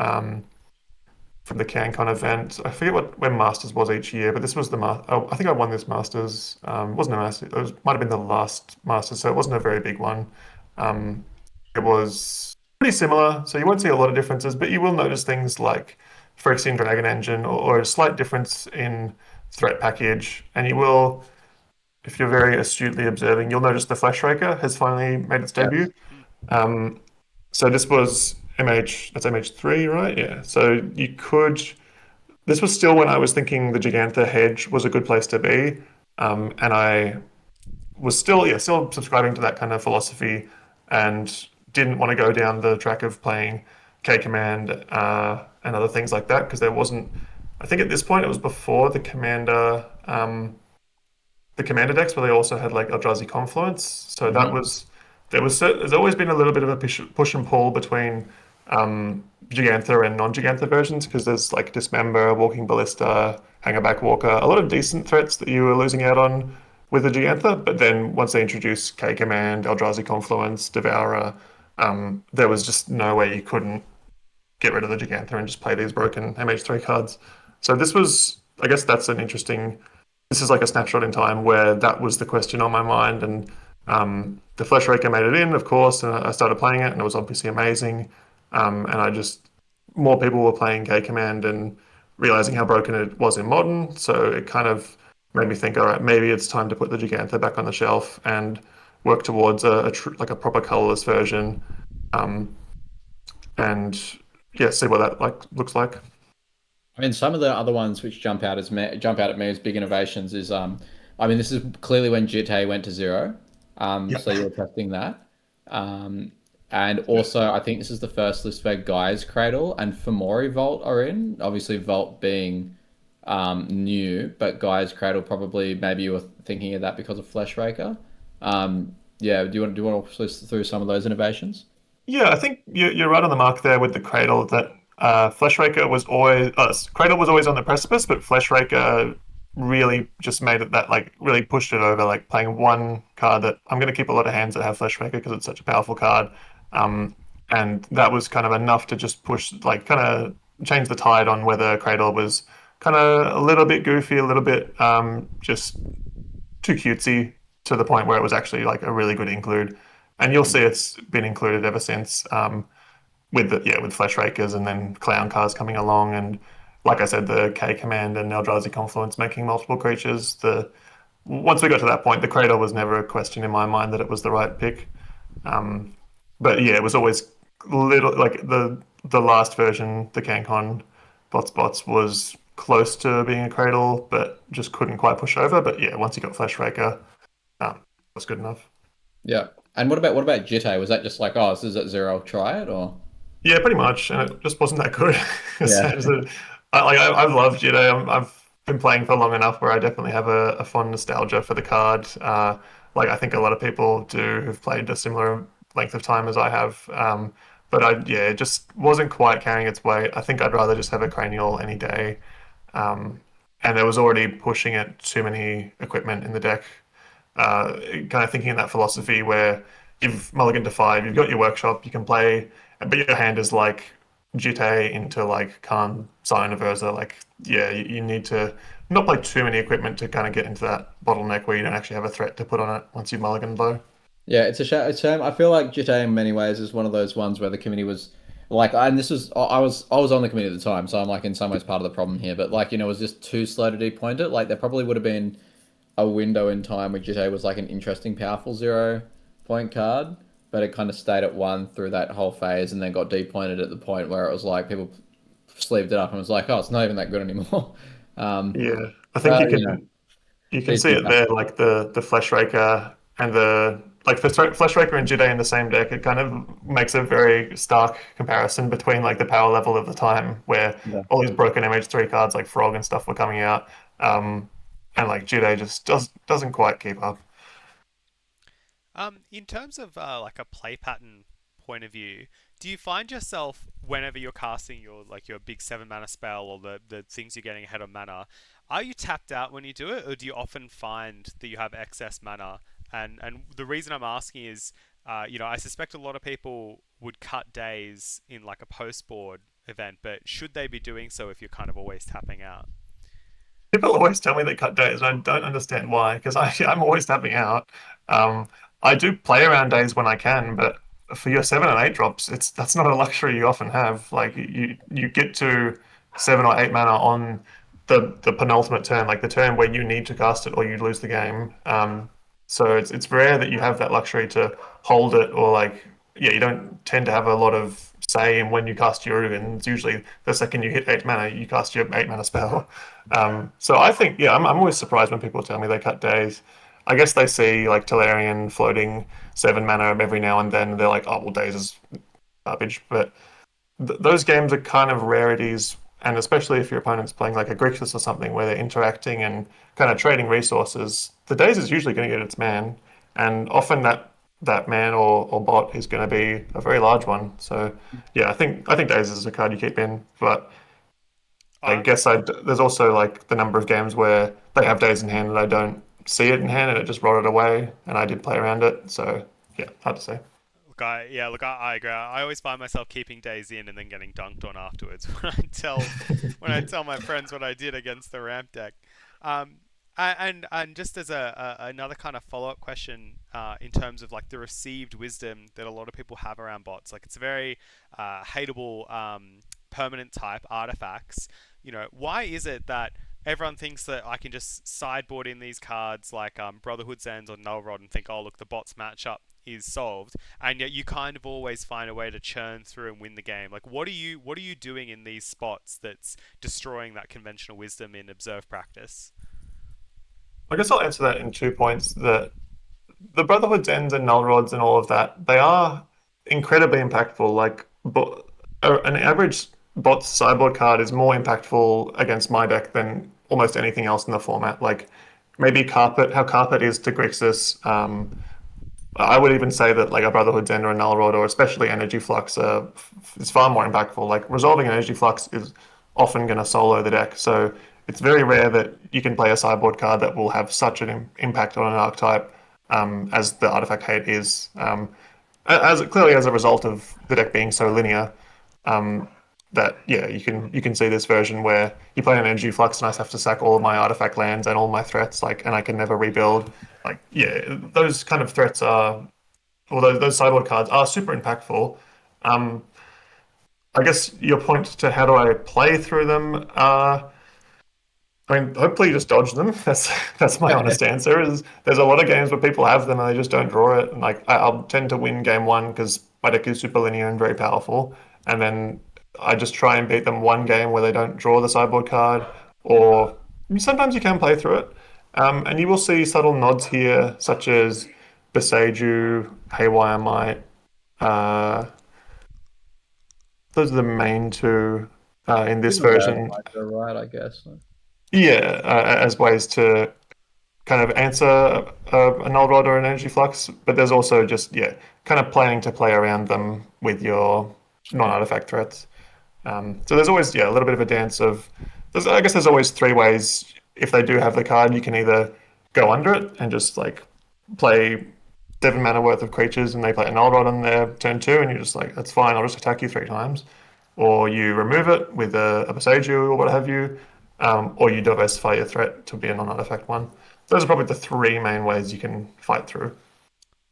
the CanCon event. I forget what when Masters was each year, but this was the oh, I think I won this Masters. It wasn't a Masters. Might have been the last Masters, so it wasn't a very big one. Um, it was pretty similar, so you won't see a lot of differences, but you will notice things like Phyrexian Dragon Engine or a slight difference in threat package, and you will, if you're very astutely observing, you'll notice the Flash Raker has finally made its Yeah. debut. Um, so this was that's MH3, right? Yeah. So you could. This was still when I was thinking the Gigantha hedge was a good place to be, and I was still still subscribing to that kind of philosophy, and didn't want to go down the track of playing K Command and other things like that because there wasn't. I think at this point it was before the commander decks where they also had like Eldrazi Confluence. So that Mhm. was there's always been a little bit of a push and pull between Gigantha and non-Gigantha versions because there's like Dismember, Walking Ballista, Hangerback Walker, a lot of decent threats that you were losing out on with the Gigantha. But then once they introduced K Command, Eldrazi Confluence, Devourer, there was just no way you couldn't get rid of the Gigantha and just play these broken MH3 cards. So this was, I guess that's an interesting. This is like a snapshot in time where that was the question on my mind, and the Flesh Raker made it in, of course, and I started playing it, and it was obviously amazing. And I just more people were playing K Command and realizing how broken it was in modern, so it kind of made me think, all right, maybe it's time to put the Gigantha back on the shelf and work towards like a proper colorless version. Um, and yeah, see what that like looks like. I mean, some of the other ones which jump out at me as big innovations is I mean, this is clearly when GTA went to zero. Yep. So you're testing that. Um, and also, I think this is the first list where Guy's Cradle and Fomori Vault are in. Obviously, Vault being new, but Guy's Cradle probably maybe you were thinking of that because of Fleshraker. Yeah, do you want to list through some of those innovations? Yeah, I think you're right on the mark there with the Cradle. That Fleshraker was always Cradle was always on the precipice, but Fleshraker really just made it that like really pushed it over. Like playing one card that I'm going to keep a lot of hands that have Fleshraker because it's such a powerful card, um, and that was kind of enough to just push like kind of change the tide on whether Cradle was kind of a little bit goofy, a little bit just too cutesy to the point where it was actually like a really good include. And you'll see it's been included ever since with with Flesh Rakers and then Clown Cars coming along and like I said, the K command and Eldrazi Confluence making multiple creatures. The once we got to that point, the Cradle was never a question in my mind that it was the right pick. Um, but yeah, it was always little like the last version, the CanCon Bots was close to being a Cradle, but just couldn't quite push over. But yeah, once you got Flesh Raker, it was good enough. Yeah. And what about Jitte? Was that just like, this is at zero, I'll try it, or? Yeah, pretty much, and it just wasn't that good. As Yeah. sad as it, I've loved Judo. I've been playing for long enough where I definitely have a fond nostalgia for the card. Like I think a lot of people do who've played a similar length of time as I have. But yeah, it just wasn't quite carrying its weight. I think I'd rather just have a cranial any day. Um, and there was already pushing it too many equipment in the deck. Kind of thinking in that philosophy where you've mulliganed to five, you've got your workshop, you can play, but your hand is like Jite into like Khan, Sign, Versa. Like, yeah, you need to not play too many equipment to kind of get into that bottleneck where you don't actually have a threat to put on it once you've mulliganed low. Yeah, it's a shame. It's a shame. I feel like GTA in many ways is one of those ones where the committee was like, and this was I was on the committee at the time, so I'm like in some ways part of the problem here. But like it was just too slow to depoint it. Like there probably would have been a window in time where GTA was like an interesting, powerful 0 point card, but it kind of stayed at one through that whole phase, and then got depointed at the point where it was like people sleeved it up and was like, oh, it's not even that good anymore. Um, Yeah, I think you you know, can these see things it there, happen. like the Flesh Raker and the like Flesh Raker and Jide in the same deck. It kind of makes a very stark comparison between like the power level of the time, where Yeah. all these broken MH3 cards like Frog and stuff were coming out, and like Jide just doesn't quite keep up. In terms of like a play pattern point of view, do you find yourself whenever you're casting your big 7 mana spell or the things you're getting ahead of mana, are you tapped out when you do it, or do you often find that you have excess mana? And the reason I'm asking is, I suspect a lot of people would cut days in like a post board event, but should they be doing so if you're kind of always tapping out? People always tell me they cut days, and I don't understand why, because I'm always tapping out. Um, I do play around days when I can, but for your 7 and 8 drops, that's not a luxury you often have. Like you get to 7 or 8 mana on the penultimate turn, like the turn where you need to cast it or you lose the game. So it's rare that you have that luxury to hold it, or like yeah, you don't tend to have a lot of say in when you cast your Ugin. It's usually the second you hit 8 mana, you cast your 8 mana spell. So I think, yeah, I'm always surprised when people tell me they cut days. I guess they see like Tolarian floating 7 mana every now and then. And they're like, oh, well, days is garbage. But those games are kind of rarities. And especially if your opponent's playing like a Grixis or something where they're interacting and kind of trading resources, the days is usually going to get its man. And often that man or bot is going to be a very large one. So yeah, I think days is a card you keep in, but I Uh, guess there's also like the number of games where they have days in hand and I don't see it in hand and it just rotted away and I did play around it. So yeah, hard to say. I agree. I always find myself keeping days in and then getting dunked on afterwards when I tell my friends what I did against the ramp deck. Um, and just as another kind of follow up question, in terms of like the received wisdom that a lot of people have around bots, like it's a very hateable permanent type artifacts. Why is it that everyone thinks that I can just sideboard in these cards like Brotherhood's Ends or Null Rod and think, oh look, the bots matchup is solved, and yet you kind of always find a way to churn through and win the game. Like, what are you doing in these spots that's destroying that conventional wisdom in observed practice? I guess I'll answer that in 2 points. The Brotherhood's Ends and Null Rods and all of that, they are incredibly impactful. Like, but an average bot's sideboard card is more impactful against my deck than almost anything else in the format. Like, maybe Carpet, how Carpet is to Grixis. I would even say that like a Brotherhood's End or a Null Rod or especially Energy Flux is far more impactful. Like, resolving an Energy Flux is often going to solo the deck. So it's very rare that you can play a sideboard card that will have such an impact on an archetype, as the artifact hate is. As clearly as a result of the deck being so linear, that yeah, you can see this version where you play an energy flux and I have to sack all of my artifact lands and all my threats, like, and I can never rebuild. Like, yeah, those kind of threats are, or those sideboard cards are super impactful. Um, I guess your point to how do I play through them? I mean, hopefully you just dodge them. That's my honest answer. Is there's a lot of games where people have them and they just don't draw it, and like I'll tend to win game one because my deck is super linear and very powerful, and then I just try and beat them one game where they don't draw the sideboard card, or sometimes you can play through it, and you will see subtle nods here, such as Beseiju, Haywire Might. Uh, those are the main two. in this Even word version. are right, I guess. Yeah, as ways to kind of answer a null rod or an energy flux, but there's also just kind of planning to play around them with your non-artifact threats. So there's always a little bit of a dance of. I guess there's always three ways. If they do have the card, you can either go under it and just like play 7 mana worth of creatures, and they play a null rod on their turn 2, and you're just like, that's fine, I'll just attack you 3 times. Or you remove it with a Boseiju or what have you, or you diversify your threat to be a non-artifact one. Those are probably the 3 main ways you can fight through.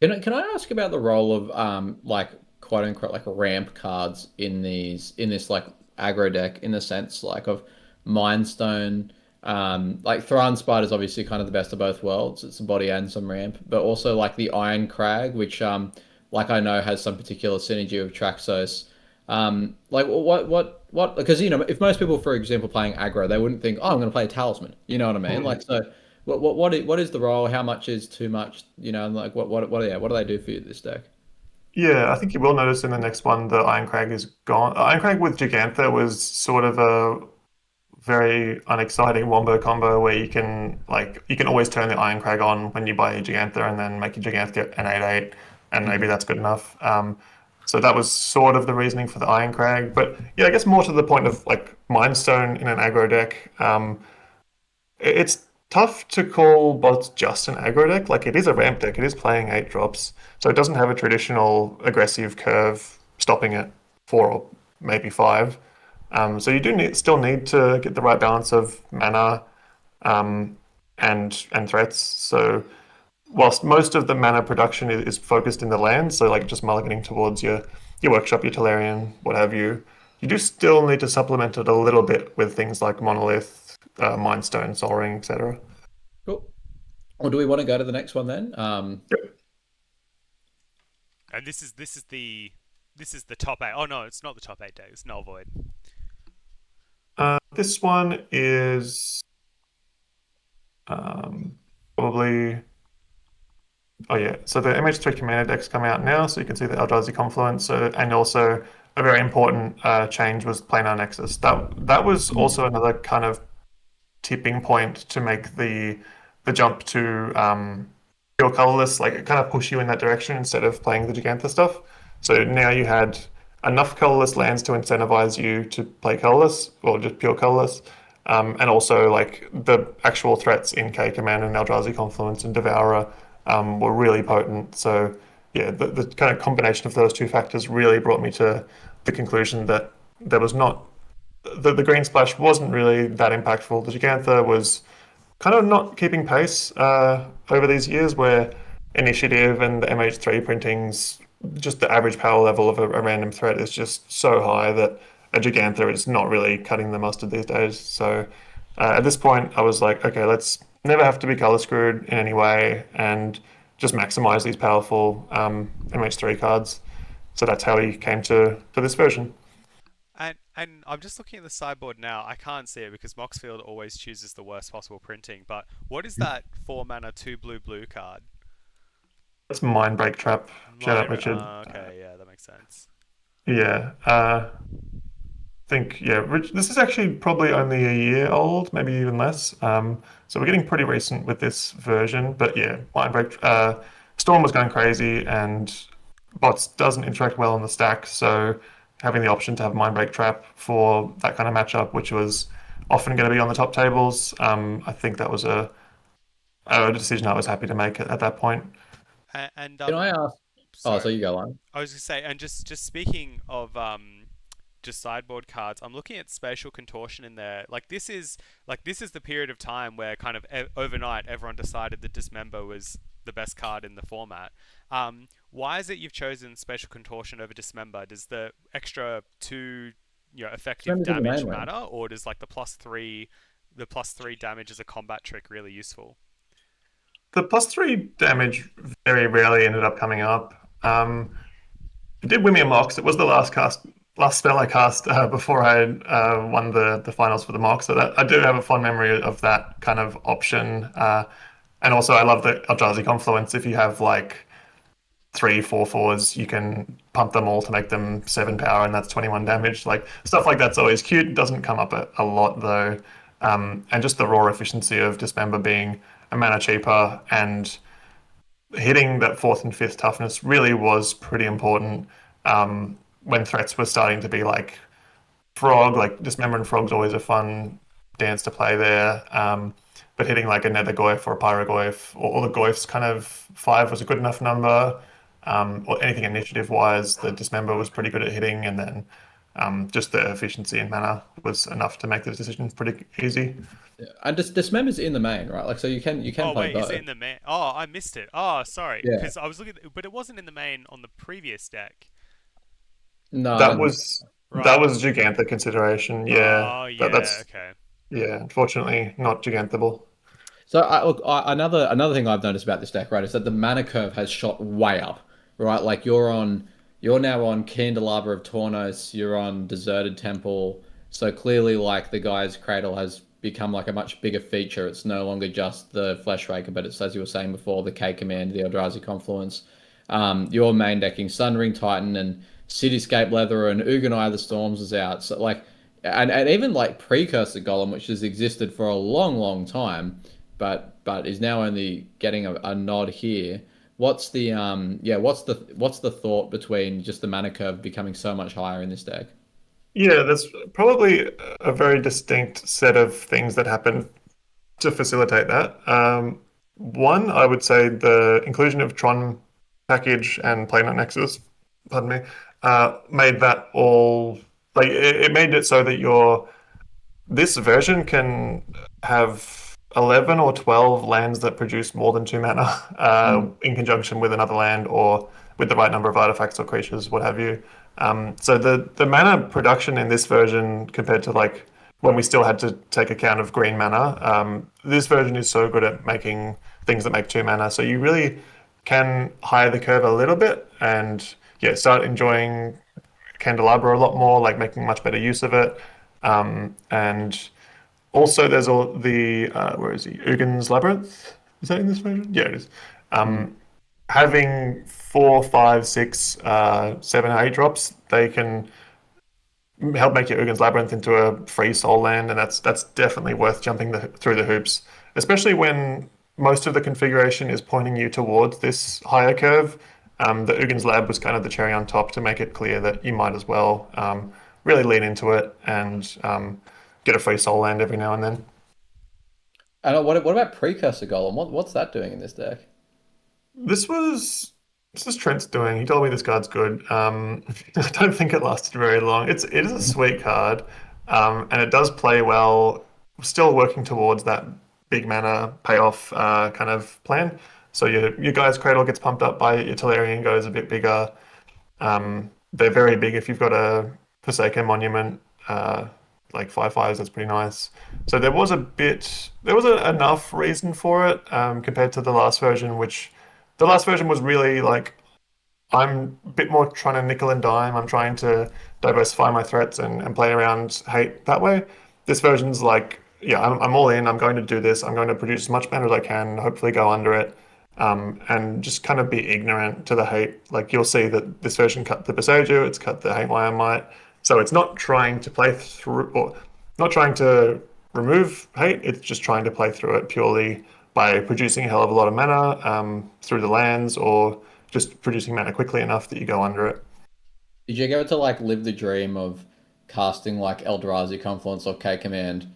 Can I ask about the role of like quote unquote like ramp cards in this like aggro deck, in the sense like of Mind Stone, like Thran Spider is obviously kind of the best of both worlds. It's a body and some ramp, but also like the Iron Crag, which like I know has some particular synergy with Traxos. Like what? Because if most people, for example, playing aggro, they wouldn't think, oh, I'm going to play a Talisman. You know what I mean? Like so. What is the role? How much is too much? And like what do they do for you this deck? Yeah, I think you will notice in the next one the Iron Crag is gone. Iron Crag with Gigantha was sort of a very unexciting wombo combo where you can always turn the Iron Crag on when you buy a Gigantha and then make your Gigantha an 8/8, and maybe that's good enough. So that was sort of the reasoning for the Iron Crag. But yeah, I guess more to the point of like Mind Stone in an aggro deck. It's tough to call bots just an aggro deck. Like, it is a ramp deck. It is playing 8 drops, so it doesn't have a traditional aggressive curve stopping at 4 or maybe 5. So you do still need to get the right balance of mana and threats. So whilst most of the mana production is focused in the land, so like just mulliganing towards your workshop, your Tolarian, what have you, you do still need to supplement it a little bit with things like Monolith, Mind Stone, Sol Ring, etc. Cool. Well, do we want to go to the next one then? Yep. And this is the top 8. Oh no, it's not the top 8 decks. Null Void. This one is probably. Oh yeah, so the MH3 Commander decks come out now, so you can see the Eldrazi Confluence. And also a very important change was Planar Nexus. That was also another kind of tipping point to make the jump to pure colorless, like it kind of push you in that direction instead of playing the Gigantha stuff. So now you had enough colorless lands to incentivize you to play colorless or just pure colorless. And also like the actual threats in K Command and Eldrazi Confluence and Devourer were really potent. So yeah, the kind of combination of those 2 factors really brought me to the conclusion that there was not the green splash wasn't really that impactful. The Gigantha was kind of not keeping pace over these years, where Initiative and the MH3 printings, just the average power level of a random threat is just so high that a Gigantha is not really cutting the mustard these days. So at this point, I was like, okay, let's never have to be color screwed in any way and just maximize these powerful MH3 cards. So that's how we came to this version. And I'm just looking at the sideboard now. I can't see it because Moxfield always chooses the worst possible printing. But what is that 4 mana 2 blue card? That's Mindbreak Trap. Shout out, Richard. Okay, yeah, that makes sense. Yeah. Rich, this is actually probably only a year old, maybe even less. So we're getting pretty recent with this version. But yeah, Mindbreak. Storm was going crazy, and Bots doesn't interact well in the stack, so having the option to have Mindbreak Trap for that kind of matchup, which was often going to be on the top tables, I think that was a decision I was happy to make at that point. And Can I ask? sorry. Oh, so you go on. I was going to say, and just speaking of just sideboard cards, I'm looking at Spatial Contortion in there. This is the period of time where kind of overnight everyone decided that Dismember was the best card in the format. Why is it you've chosen Spatial Contortion over Dismember? Does the extra 2 effective damage matter, or does like the +3 damage as a combat trick really useful? The +3 damage very rarely ended up coming up. It did win me a Mox. It was the last spell I cast before I won the finals for the Mox. So I do have a fond memory of that kind of option. And also I love the Eldrazi Confluence. If you have like 3/4/4s, you can pump them all to make them 7 power, and that's 21 damage. Like stuff like that's always cute. It doesn't come up a lot though. And just the raw efficiency of Dismember being a mana cheaper and hitting that 4th and 5th toughness really was pretty important when threats were starting to be like Frog. Like Dismember and Frog's always a fun dance to play there. But hitting like a Nether Goyf or a Pyrogoyf, or the Goyfs kind of 5 was a good enough number. Or anything initiative wise, the Dismember was pretty good at hitting, and then just the efficiency in mana was enough to make the decision pretty easy. Yeah. And Dismember's in the main, right? Like, so you can Oh play wait, both. is it in the main? Oh, I missed it. Oh, sorry, Yeah. because I was looking, but it wasn't in the main on the previous deck. No, That was Right. that was Gigantha consideration. Yeah, Oh yeah. that's Okay. unfortunately not Giganthable. So another thing I've noticed about this deck, right, is that the mana curve has shot way up, right? Like you're now on Candelabra of Tornos, you're on Deserted Temple. So clearly, like the guy's Cradle has become like a much bigger feature. It's no longer just the Fleshraker, but it's, as you were saying before, the K Command, the Eldrazi Confluence. You're main decking Sunring Titan and Cityscape Leather, and Uganai the Storms is out. So like, and even like Precursor Golem, which has existed for a long, long time, but is now only getting a nod here. What's the what's the thought between just the mana curve becoming so much higher in this deck? Yeah, there's probably a very distinct set of things that happen to facilitate that. One, I would say the inclusion of Tron package and Planar Nexus, pardon me, made that all like it made it so that this version can have 11 or 12 lands that produce more than 2 mana in conjunction with another land or with the right number of artifacts or creatures, what have you. So the mana production in this version compared to like when we still had to take account of green mana, this version is so good at making things that make 2 mana. So you really can higher the curve a little bit and start enjoying Candelabra a lot more, like making much better use of it. And also there's all the, where is he? Ugin's Labyrinth? Is that in this version? Yeah, it is. Having 4, 5, 6, 7, 8 drops, they can help make your Ugin's Labyrinth into a free soul land, and that's definitely worth jumping through the hoops, especially when most of the configuration is pointing you towards this higher curve. The Ugin's Lab was kind of the cherry on top to make it clear that you might as well really lean into it and get a free soul land every now and then. And what about Precursor Golem? What's that doing in this deck? This is Trent's doing. He told me this card's good. I don't think it lasted very long. It is a sweet card, and it does play well. We're still working towards that big mana payoff kind of plan. So your guy's Cradle gets pumped up by your Tolarian, goes a bit bigger. They're very big if you've got a Forsaken Monument, like 5/5s. That's pretty nice. So there was enough reason for it compared to the last version, which the last version was really like, I'm a bit more trying to nickel and dime. I'm trying to diversify my threats and play around hate that way. This version's like, I'm all in. I'm going to do this. I'm going to produce as much mana as I can, hopefully go under it, and just kind of be ignorant to the hate. Like you'll see that this version cut the Beseju, it's cut the Hate Why Might. So it's not trying to play through, or not trying to remove hate. It's just trying to play through it purely by producing a hell of a lot of mana through the lands, or just producing mana quickly enough that you go under it. Did you ever to like live the dream of casting like Eldrazi Confluence or K Command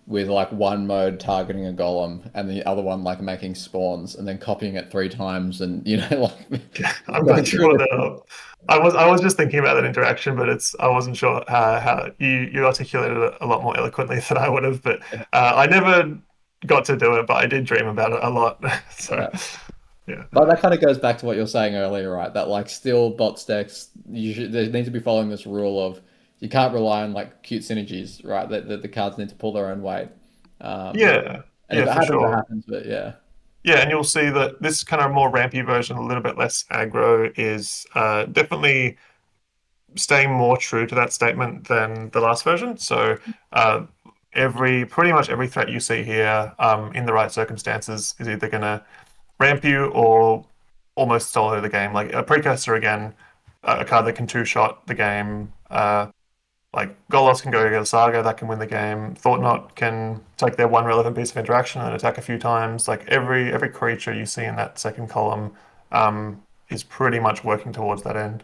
with like one mode targeting a golem and the other one like making spawns and then copying it 3 times and like I'm not sure that I was just thinking about that interaction, but I wasn't sure how you articulated it a lot more eloquently than I would have. But I never got to do it, but I did dream about it a lot. So yeah. But that kind of goes back to what you were saying earlier, right? That like still bot decks, they need to be following this rule of you can't rely on like cute synergies, right? That the cards need to pull their own weight. And if it happens, it happens. But yeah. Yeah, and you'll see that this kind of more rampy version, a little bit less aggro, is definitely staying more true to that statement than the last version. So pretty much every threat you see here in the right circumstances is either going to ramp you or almost solo the game. Like a Precursor, again, a card that can two-shot the game. Like Golos can go get a Saga that can win the game. Thought-Knot can take their one relevant piece of interaction and attack a few times. Like every creature you see in that second column is pretty much working towards that end.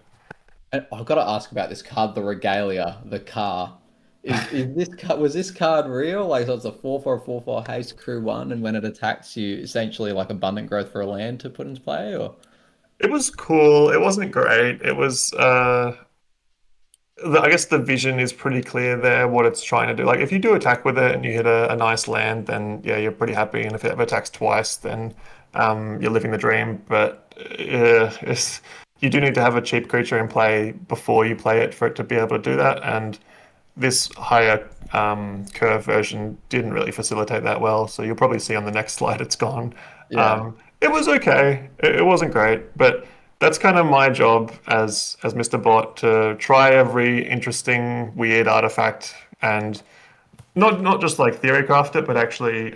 And I've got to ask about this card, the Regalia, the car. Was this card real? Like, so it's a 4/4 4/4 haste crew one, and when it attacks you, essentially like abundant growth for a land to put into play, or It was cool. It wasn't great. It was. I guess the vision is pretty clear there. What it's trying to do. Like, if you do attack with it and you hit a nice land, then yeah, you're pretty happy. And if it ever attacks twice, then you're living the dream. But you do need to have a cheap creature in play before you play it for it to be able to do that. And this higher curve version didn't really facilitate that well. So you'll probably see on the next slide it's gone. Yeah. It was okay. It wasn't great, but that's kind of my job as Mr. Bot to try every interesting, weird artifact and not just like theorycraft it, but actually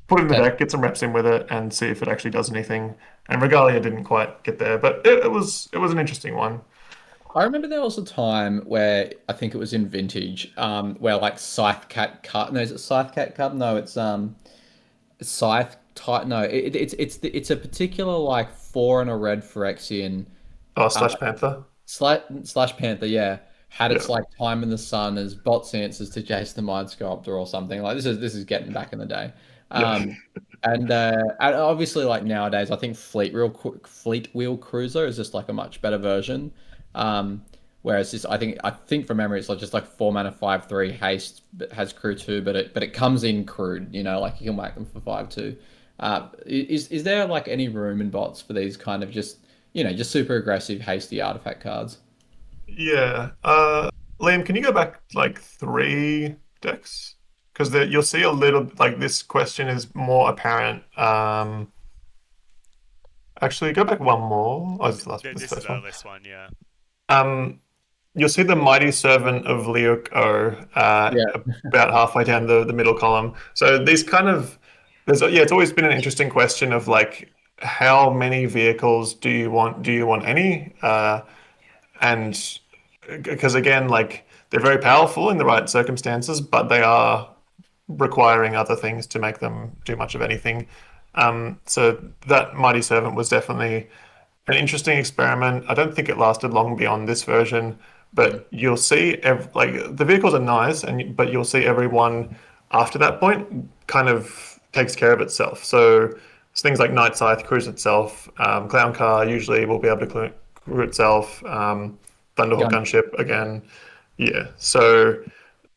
put it in the deck, get some reps in with it, and see if it actually does anything. And Regalia didn't quite get there, but it was an interesting one. I remember there was a time where I think it was in Vintage, where like Scythe Cat card. No, is it Scythe Cat card? No, it's Scythe type. No, it's a particular like 4 and a red Phyrexian Oh, Slash Panther. slash Panther. Yeah, had its Yeah. like time in the sun as Bot's answers to Jace the Mind Sculptor or something. Like this is getting back in the day. Yeah. And obviously like nowadays I think Fleet Wheel Cruiser is just like a much better version. Whereas this, I think from memory, it's like just like 4 mana 5/3 haste, but has crew 2, but it comes in crewed. Like you can whack them for 5/2. Is there like any room in bots for these kind of just super aggressive hasty artifact cards? Yeah. Liam, can you go back like 3 decks? Because you'll see a little like this question is more apparent. Actually, go back one more. Oh, this is the last, This is first the one. list one, yeah. You'll see the Mighty Servant of Leok Yeah. about halfway down the middle column. So these kind of it's always been an interesting question of like how many vehicles do you want? Do you want any? And because again, like they're very powerful in the right circumstances, but they are requiring other things to make them do much of anything. So that Mighty Servant was definitely an interesting experiment. I don't think it lasted long beyond this version, but you'll see like the vehicles are nice, but you'll see everyone after that point kind of takes care of itself. So it's things like Night Scythe crews itself, Clown Car usually will be able to crew itself, Thunderhawk Gunship again. Yeah, so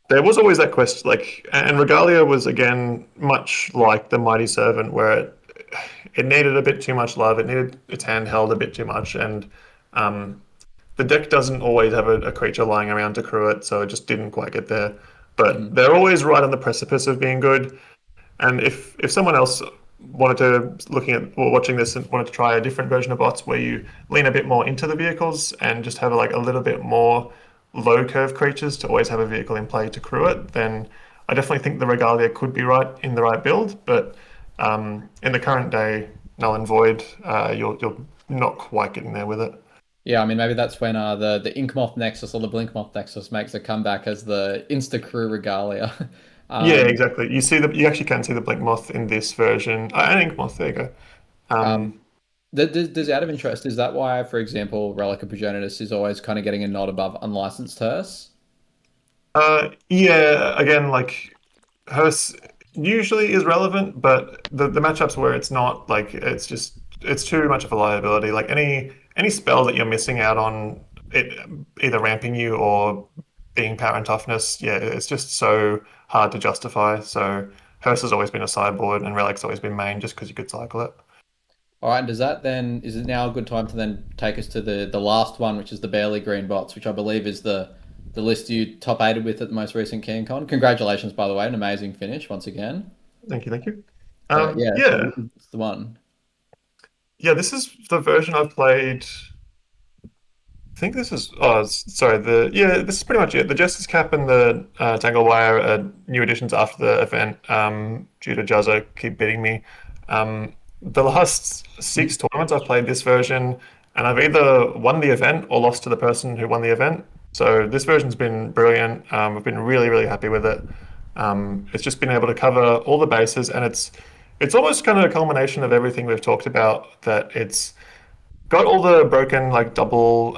there was always that question, like, and Regalia was again much like the Mighty Servant, where it needed a bit too much love. It needed its hand held a bit too much, and the deck doesn't always have a creature lying around to crew it, so it just didn't quite get there. But they're always right on the precipice of being good. And if someone else wanted to looking at or watching this and wanted to try a different version of bots where you lean a bit more into the vehicles and just have like a little bit more low curve creatures to always have a vehicle in play to crew it, then I definitely think the Regalia could be right in the right build. But in the current day, Null and Void, you're not quite getting there with it. Yeah, I mean maybe that's when the Inkmoth Nexus or the Blinkmoth Nexus makes a comeback as the Insta Crew Regalia. Yeah, exactly. You actually can see the Blink Moth in this version. And Ink Moth, there you go. Does out of interest, is that why, for example, Relic of Progenitus is always kind of getting a nod above Unlicensed Hearse? Yeah, again, like Hearse usually is relevant, but the matchups where it's not, like it's too much of a liability. Like any spell that you're missing out on, it either ramping you or being power and toughness, yeah, it's just so hard to justify. So Hearse has always been a sideboard, and Relic's always been main, just because you could cycle it. All right, is it now a good time to then take us to the last one, which is the Barely Green Bots, which I believe is the list you top 8'd with at the most recent CanCon. Congratulations, by the way, an amazing finish once again. Thank you. Yeah, it's the one. Yeah, this is the version I've played. I think this is. Oh, sorry. This is pretty much it. The Justice Cap and the Tangle Wire are new additions after the event. Due to Juzza keep beating me. The last 6 tournaments I've played this version. and I've either won the event or lost to the person who won the event. So this version's been brilliant. I've been really, really happy with it. It's just been able to cover all the bases, and it's almost kind of a culmination of everything we've talked about. That it's got all the broken like double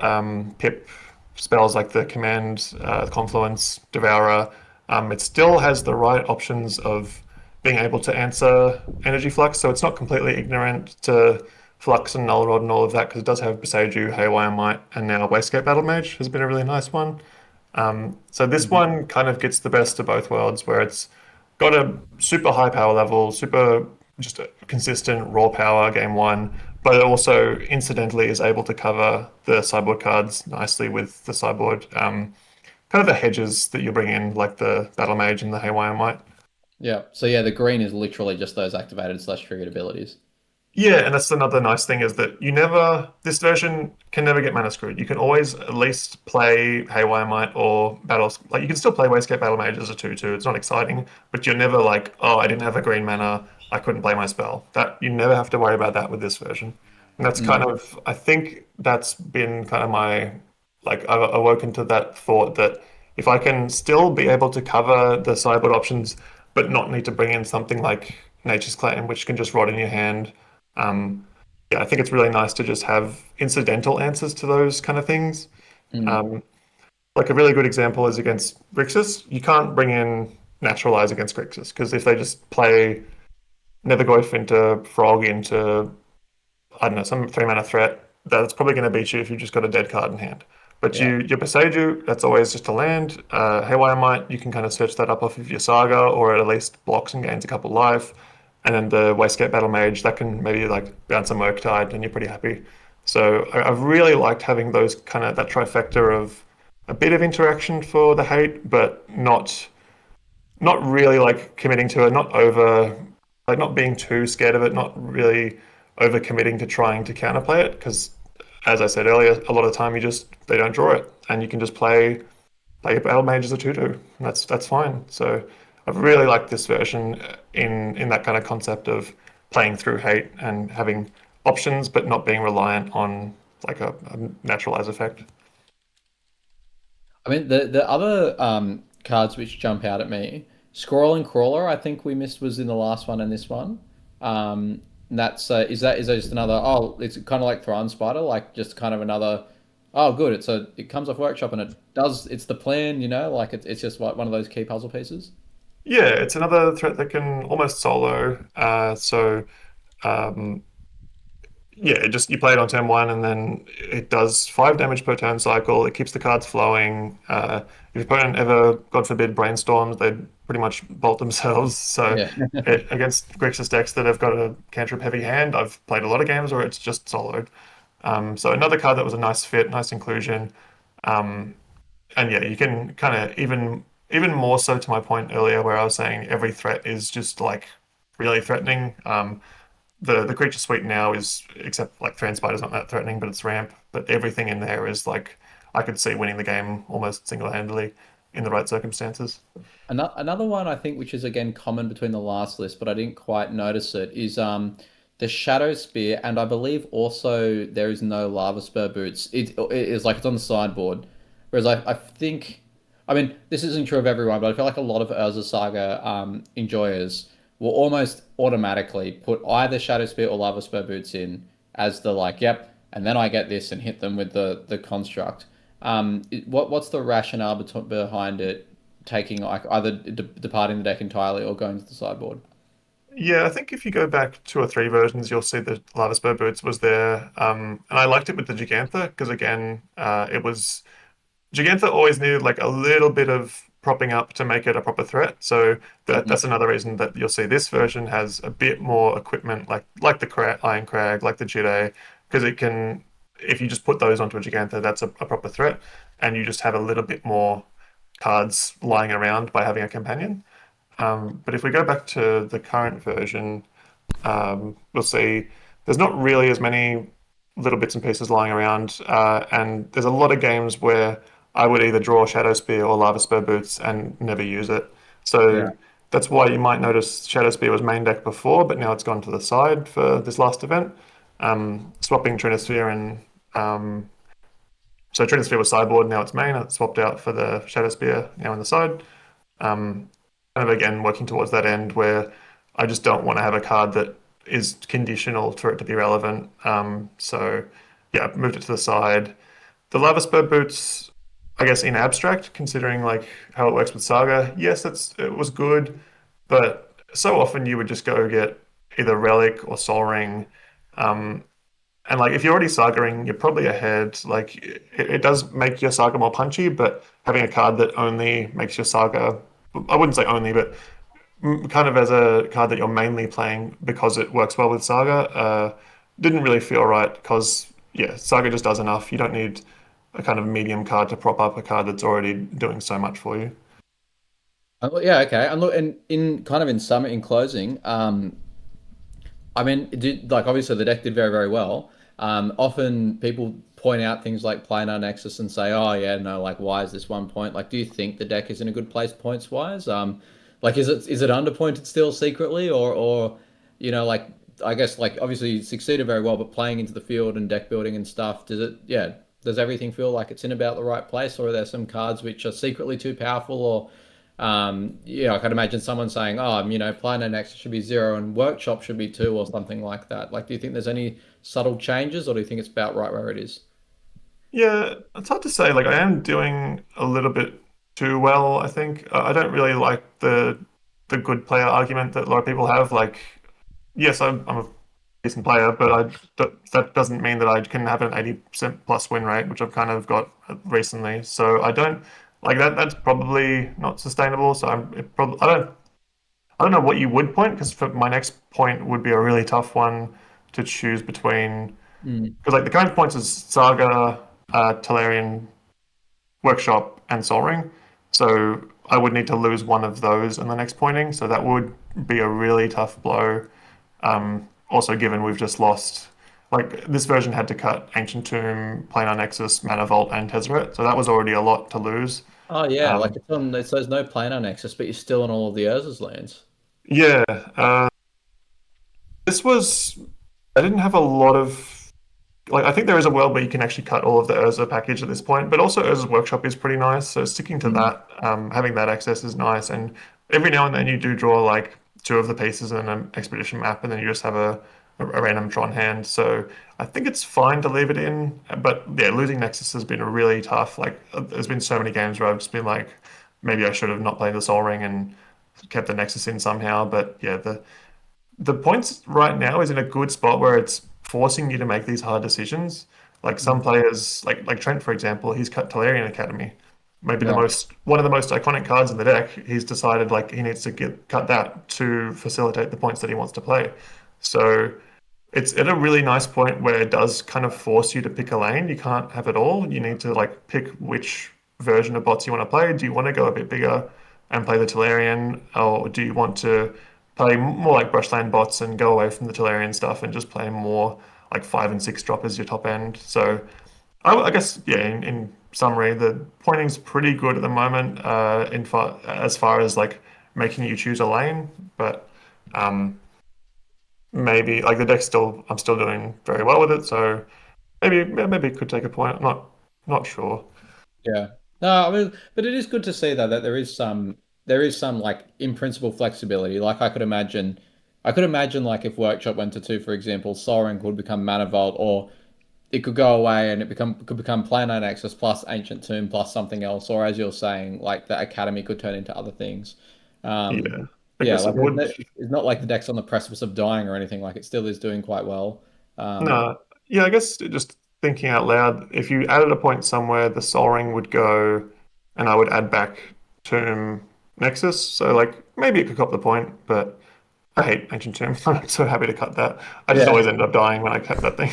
pip spells like the command, confluence, devourer. It still has the right options of being able to answer energy flux, so it's not completely ignorant to flux and null rod and all of that, because it does have Beseiju, Haywire Might, and now Wastegate Battle Mage has been a really nice one. So this one kind of gets the best of both worlds, where it's got a super high power level, super just a consistent raw power game one, but it also incidentally is able to cover the sideboard cards nicely with the sideboard kind of the hedges that you bring in, like the Battle Mage and the Haywire Might. Yeah. So yeah, the green is literally just those activated / triggered abilities. Yeah, and that's another nice thing, is that this version can never get mana screwed. You can always at least play Haywire Might or Battles. Like, you can still play Wastegate Battle Mage as a 2/2. It's not exciting, but you're never like, oh, I didn't have a green mana, I couldn't play my spell. That you never have to worry about that with this version. And that's kind of, I think that's been kind of my, like, I've awoken to that thought that if I can still be able to cover the sideboard options, but not need to bring in something like Nature's Claim, which can just rot in your hand. Yeah, I think it's really nice to just have incidental answers to those kind of things. Like a really good example is against Grixis. You can't bring in Naturalize against Grixis, because if they just play Nethergoyf into Frog into, I don't know, some 3-mana threat, that's probably going to beat you if you've just got a dead card in hand. But your Beseiju, that's always just a land. Haywire Might, you can kind of search that up off of your Saga, or it at least blocks and gains a couple life. And then the Wastegate Battle Mage, that can maybe like bounce a Murktide, and you're pretty happy. So I've really liked having those kind of, that trifecta of a bit of interaction for the hate, but not really like committing to it, not being too scared of it, not really over committing to trying to counterplay it, because as I said earlier, a lot of the time they don't draw it, and you can just play your Battle Mage as a 2/2. That's fine. So I've really liked this version in that kind of concept of playing through hate and having options, but not being reliant on like a naturalize effect. I mean, the other cards which jump out at me, Scroll and Crawler, I think we missed was in the last one and this one. That's is that just another? Oh, it's kind of like Thrawn Spider, like just kind of another. Oh, good. It comes off Workshop and it's the plan, like it's just like one of those key puzzle pieces. Yeah, it's another threat that can almost solo. Yeah, you play it on turn one, and then it does 5 damage per turn cycle. It keeps the cards flowing. If your opponent ever, God forbid, brainstorms, they pretty much bolt themselves. So against Grixis decks that have got a cantrip heavy hand, I've played a lot of games where it's just soloed. So another card that was a nice fit, nice inclusion. And yeah, you can kind of even more so to my point earlier where I was saying every threat is just like really threatening. The creature suite now is, except like Thran Spider's not that threatening, but it's ramp. But everything in there is like, I could see winning the game almost single-handedly in the right circumstances. Another one I think, which is again common between the last list, but I didn't quite notice it, is the Shadow Spear, and I believe also there is no Lava Spur Boots. It is like it's on the sideboard, whereas I think, I mean, this isn't true of everyone, but I feel like a lot of Urza Saga enjoyers will almost automatically put either Shadow Spear or Lava Spur Boots in as the like, yep, and then I get this and hit them with the construct. What's the rationale behind it taking like either departing the deck entirely or going to the sideboard? Yeah, I think if you go back 2 or 3 versions, you'll see the Lava Spur Boots was there. And I liked it with the Gigantha, because again, Gigantha always needed like a little bit of propping up to make it a proper threat. So that's another reason that you'll see this version has a bit more equipment, like the Iron Crag, like the Jide, because it can, if you just put those onto a Gigantha, that's a proper threat, and you just have a little bit more cards lying around by having a companion. But if we go back to the current version, we'll see there's not really as many little bits and pieces lying around, and there's a lot of games where I would either draw Shadow Spear or Lava Spur Boots and never use it. So that's why you might notice Shadow Spear was main deck before, but now it's gone to the side for this last event. Swapping Trinisphere and So Trinity Sphere was sideboard, now it's main. It's swapped out for the Shadow Spear now on the side. Kind of again working towards that end where I just don't want to have a card that is conditional for it to be relevant. So yeah, I've moved it to the side. The Lava Spur Boots, I guess in abstract, considering like how it works with Saga, yes, it was good, but so often you would just go get either Relic or Sol Ring. And like if you're already Sagaing, you're probably ahead. Like it does make your Saga more punchy, but having a card that only makes your Saga, I wouldn't say only, but kind of as a card that you're mainly playing because it works well with Saga, didn't really feel right because yeah, Saga just does enough. You don't need a kind of medium card to prop up a card that's already doing so much for you. Yeah, okay. And look, and in closing, I mean, like obviously the deck did very, very well. Often people point out things like Planar Nexus and say, "Oh yeah, no, like why is this 1 point?" Like, do you think the deck is in a good place points wise? Like is it underpointed still secretly, or like I guess like obviously you succeeded very well, but playing into the field and deck building and stuff, does everything feel like it's in about the right place, or are there some cards which are secretly too powerful, or I can imagine someone saying, "Oh, Planar Nexus should be 0 and Workshop should be 2 or something like that." Like, do you think there's any subtle changes, or do you think it's about right where it is? Yeah, it's hard to say. Like I am doing a little bit too well, I think. I don't really like the good player argument that a lot of people have. Like, yes, I'm a decent player, but that doesn't mean that I can have an 80% plus win rate, which I've kind of got recently. So I don't like that. That's probably not sustainable. So I don't know what you would point because for my next point would be a really tough one to choose between because like the current points is Saga, Tolarian, Workshop, and Sol Ring. So I would need to lose one of those in the next pointing. So that would be a really tough blow. Also, given we've just lost, like this version had to cut Ancient Tomb, Planar Nexus, Mana Vault, and Tezzeret. So that was already a lot to lose. Oh yeah, like it says no Planar Nexus, but you're still on all of the Urza's lands. Yeah, this was. I didn't have a lot of. Like, I think there is a world where you can actually cut all of the Urza package at this point, but also Urza's Workshop is pretty nice. So sticking to that, having that access is nice. And every now and then you do draw like two of the pieces in an expedition map, and then you just have a random Tron hand. So I think it's fine to leave it in. But yeah, losing Nexus has been really tough. Like, there's been so many games where I've just been like, maybe I should have not played the Sol Ring and kept the Nexus in somehow. But yeah, the points right now is in a good spot where it's forcing you to make these hard decisions. Like some players, like Trent, for example, he's cut Tolarian Academy. Maybe one of the most iconic cards in the deck. He's decided like he needs to cut that to facilitate the points that he wants to play. So it's at a really nice point where it does kind of force you to pick a lane. You can't have it all. You need to like pick which version of bots you want to play. Do you want to go a bit bigger and play the Tolarian, or do you want to play more like Brushland bots and go away from the Tolarian stuff and just play more like 5 and 6 drop as your top end? So I guess, yeah, in summary, the pointing's pretty good at the moment as far as like making you choose a lane, but maybe like the deck's I'm still doing very well with it, so maybe it could take a point. I'm not sure. Yeah. No, I mean, but it is good to see though that there is some like in principle flexibility. Like I could imagine like if Workshop went to 2, for example, Sol Ring would become Mana Vault, or it could go away and could become Planar Nexus plus Ancient Tomb plus something else, or as you're saying, like the Academy could turn into other things. Yeah. Like it's not like the deck's on the precipice of dying or anything. Like it still is doing quite well. No, yeah, I guess just thinking out loud, if you added a point somewhere, the Sol Ring would go, and I would add back Tomb Nexus. So like maybe it could cop the point, but I hate Ancient Tomb. I'm so happy to cut that. I just always end up dying when I cut that thing.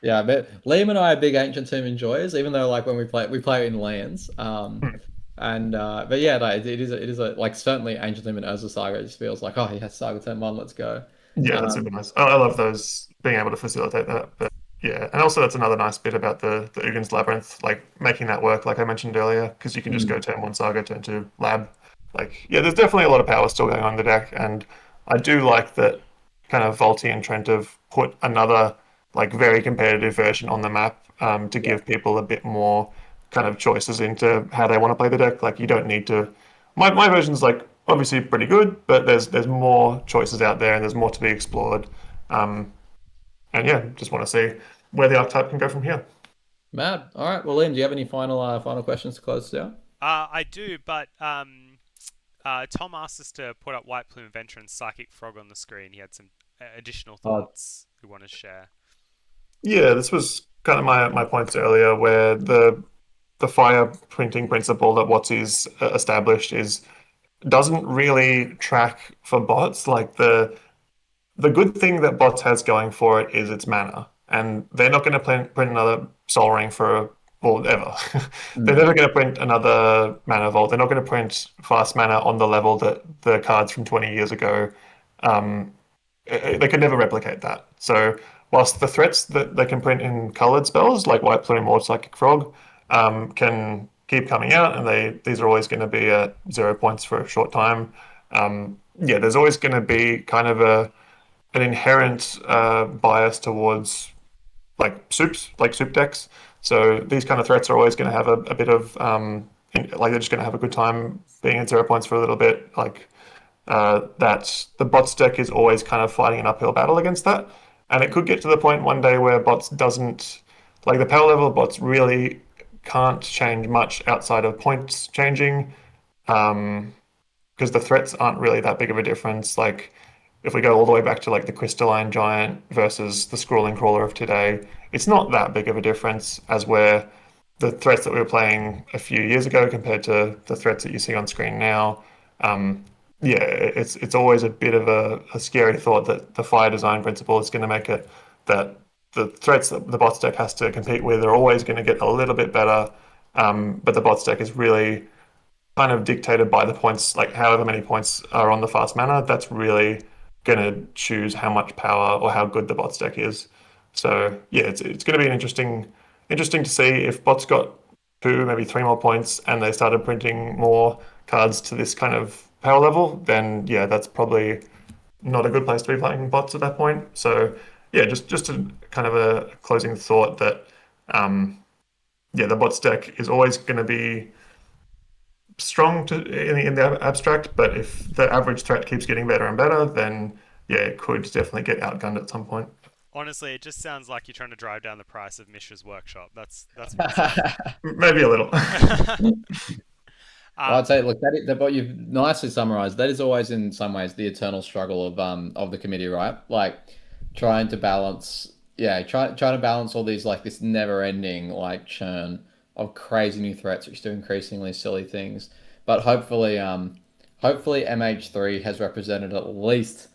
Yeah, but Liam and I are big Ancient Tomb enjoyers, even though like when we play it in lands. And but yeah, no, it is a like certainly Ancient Tomb and Urza Saga. It just feels like, oh yeah, Saga turn 1, let's go. Yeah, that's super nice. I love those, being able to facilitate that. But yeah, and also that's another nice bit about the Ugin's Labyrinth, like making that work, like I mentioned earlier, because you can just go turn 1 Saga, turn 2 Lab. Like, yeah, there's definitely a lot of power still going on in the deck, and I do like that kind of Volty and Trent have put another like very competitive version on the map to give people a bit more kind of choices into how they want to play the deck. Like you don't need to. My version's like obviously pretty good, but there's more choices out there and there's more to be explored. And yeah, just want to see where the archetype can go from here. Mad. All right. Well, Liam, do you have any final questions to close this out? I do, but Tom asked us to put up White Plume Veteran Psychic Frog on the screen. He had some additional thoughts we want to share. Yeah, this was kind of my points earlier, where the fire printing principle that WotC's established doesn't really track for bots. Like the good thing that bots has going for it is its mana, and they're not going to print another Soul Ring for ever. They're never going to print another Mana Vault. They're not going to print fast mana on the level that the cards from 20 years ago. They could never replicate that. So whilst the threats that they can print in coloured spells like White Plume or Psychic Frog can keep coming out, and these are always going to be at 0 points for a short time. Yeah, there's always going to be kind of an inherent bias towards like soup decks. So these kind of threats are always going to have a bit of like they're just going to have a good time being at 0 points for a little bit. Like that the bots deck is always kind of fighting an uphill battle against that, and it could get to the point one day where bots doesn't like the power level of bots really can't change much outside of points changing, because the threats aren't really that big of a difference. Like if we go all the way back to like the Crystalline Giant versus the Scrawling Crawler of today, it's not that big of a difference as where the threats that we were playing a few years ago compared to the threats that you see on screen now. Yeah, it's always a bit of a scary thought that the fire design principle is going to make it that the threats that the bots deck has to compete with are always going to get a little bit better, but the bots deck is really kind of dictated by the points, like however many points are on the fast mana. That's really going to choose how much power or how good the bots deck is. So yeah, it's going to be interesting to see if bots got 2, maybe 3 more points and they started printing more cards to this kind of power level, then yeah, that's probably not a good place to be playing bots at that point. So yeah, just a kind of a closing thought that yeah, the bots deck is always going to be strong in the abstract, but if the average threat keeps getting better and better, then yeah, it could definitely get outgunned at some point. Honestly, it just sounds like you're trying to drive down the price of Mishra's Workshop. That's what Maybe a little. I'd say, look, that what you've nicely summarized. That is always, in some ways, the eternal struggle of the committee, right? Like trying to balance, trying to balance all these like this never-ending like churn of crazy new threats, which do increasingly silly things. But hopefully MH3 has represented at least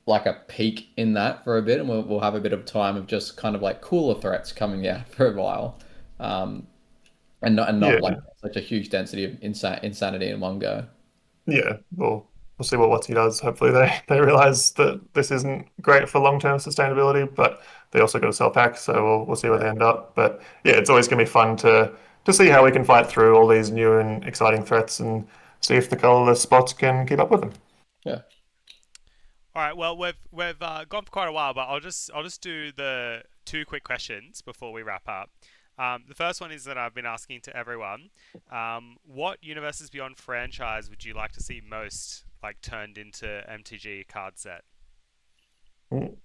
like a peak in that for a bit, and we'll have a bit of time of just kind of like cooler threats coming out for a while, and not like such a huge density of insanity in one go. Yeah, we'll see what WotC does. Hopefully they realize that this isn't great for long-term sustainability, but they also got to sell packs, so we'll see where they end up. But yeah, it's always going to be fun to see how we can fight through all these new and exciting threats and see if the colorless spots can keep up with them. Yeah. All right. Well, we've gone for quite a while, but I'll just do the 2 quick questions before we wrap up. The first one is that I've been asking to everyone: what Universes Beyond franchise would you like to see most like turned into MTG card set? Ooh,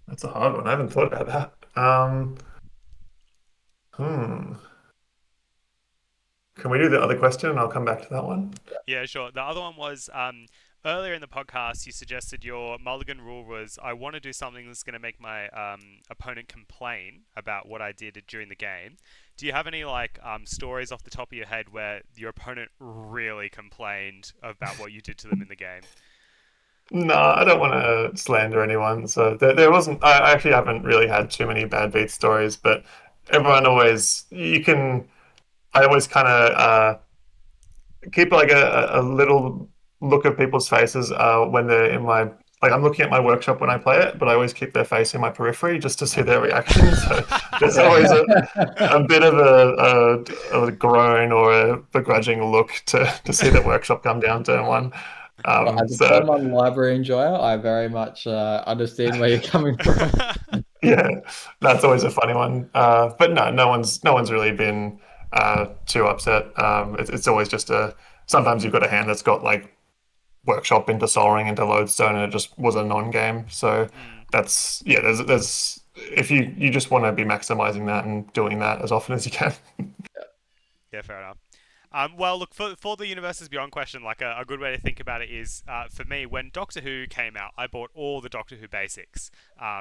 that's a hard one. I haven't thought about that. Can we do the other question and I'll come back to that one? Yeah, sure. The other one was earlier in the podcast, you suggested your mulligan rule was, I want to do something that's going to make my opponent complain about what I did during the game. Do you have any like stories off the top of your head where your opponent really complained about what you did to them in the game? No, I don't want to slander anyone. So there wasn't. I actually haven't really had too many bad beat stories, but everyone always. I always kind of keep like a little look at people's faces when they're in my. Like I'm looking at my workshop when I play it, but I always keep their face in my periphery just to see their reaction. So there's always a bit of a groan or a begrudging look to see the workshop come down turn 1. As a library enjoyer, I very much understand where you're coming from. Yeah, that's always a funny one. But no, no one's really been too upset. It's always just a. Sometimes you've got a hand that's got like workshop into soldering into lodestone, and it just was a non-game. So that's yeah. There's if you just want to be maximizing that and doing that as often as you can. Yeah, fair enough. Well, look, for the Universes Beyond question, like a good way to think about it is, for me, when Doctor Who came out, I bought all the Doctor Who basics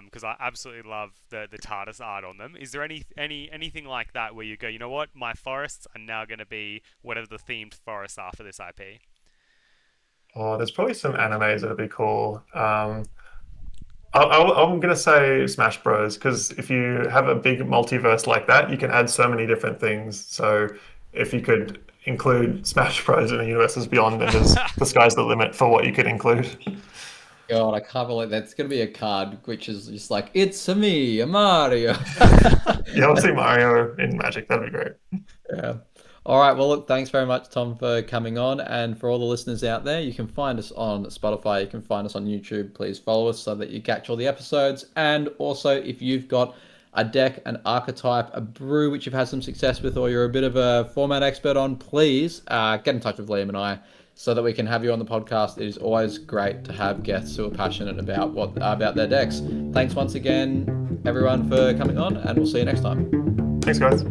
because I absolutely love the TARDIS art on them. Is there anything like that where you go, you know what, my forests are now going to be whatever the themed forests are for this IP? Oh, there's probably some animes that'd be cool. I'm gonna say Smash Bros. Because if you have a big multiverse like that, you can add so many different things. So if you could include Smash Bros. In the universes beyond, then the sky's the limit for what you could include. God, I can't believe that's going to be a card which is just like, it's a me, a Mario. Yeah, I'll see Mario in Magic. That'd be great. Yeah. All right. Well, look, thanks very much, Tom, for coming on. And for all the listeners out there, you can find us on Spotify. You can find us on YouTube. Please follow us so that you catch all the episodes. And also, if you've got a deck, an archetype, a brew which you've had some success with, or you're a bit of a format expert on, please get in touch with Liam and I so that we can have you on the podcast. It is always great to have guests who are passionate about their decks. Thanks once again, everyone, for coming on, and we'll see you next time. Thanks, guys.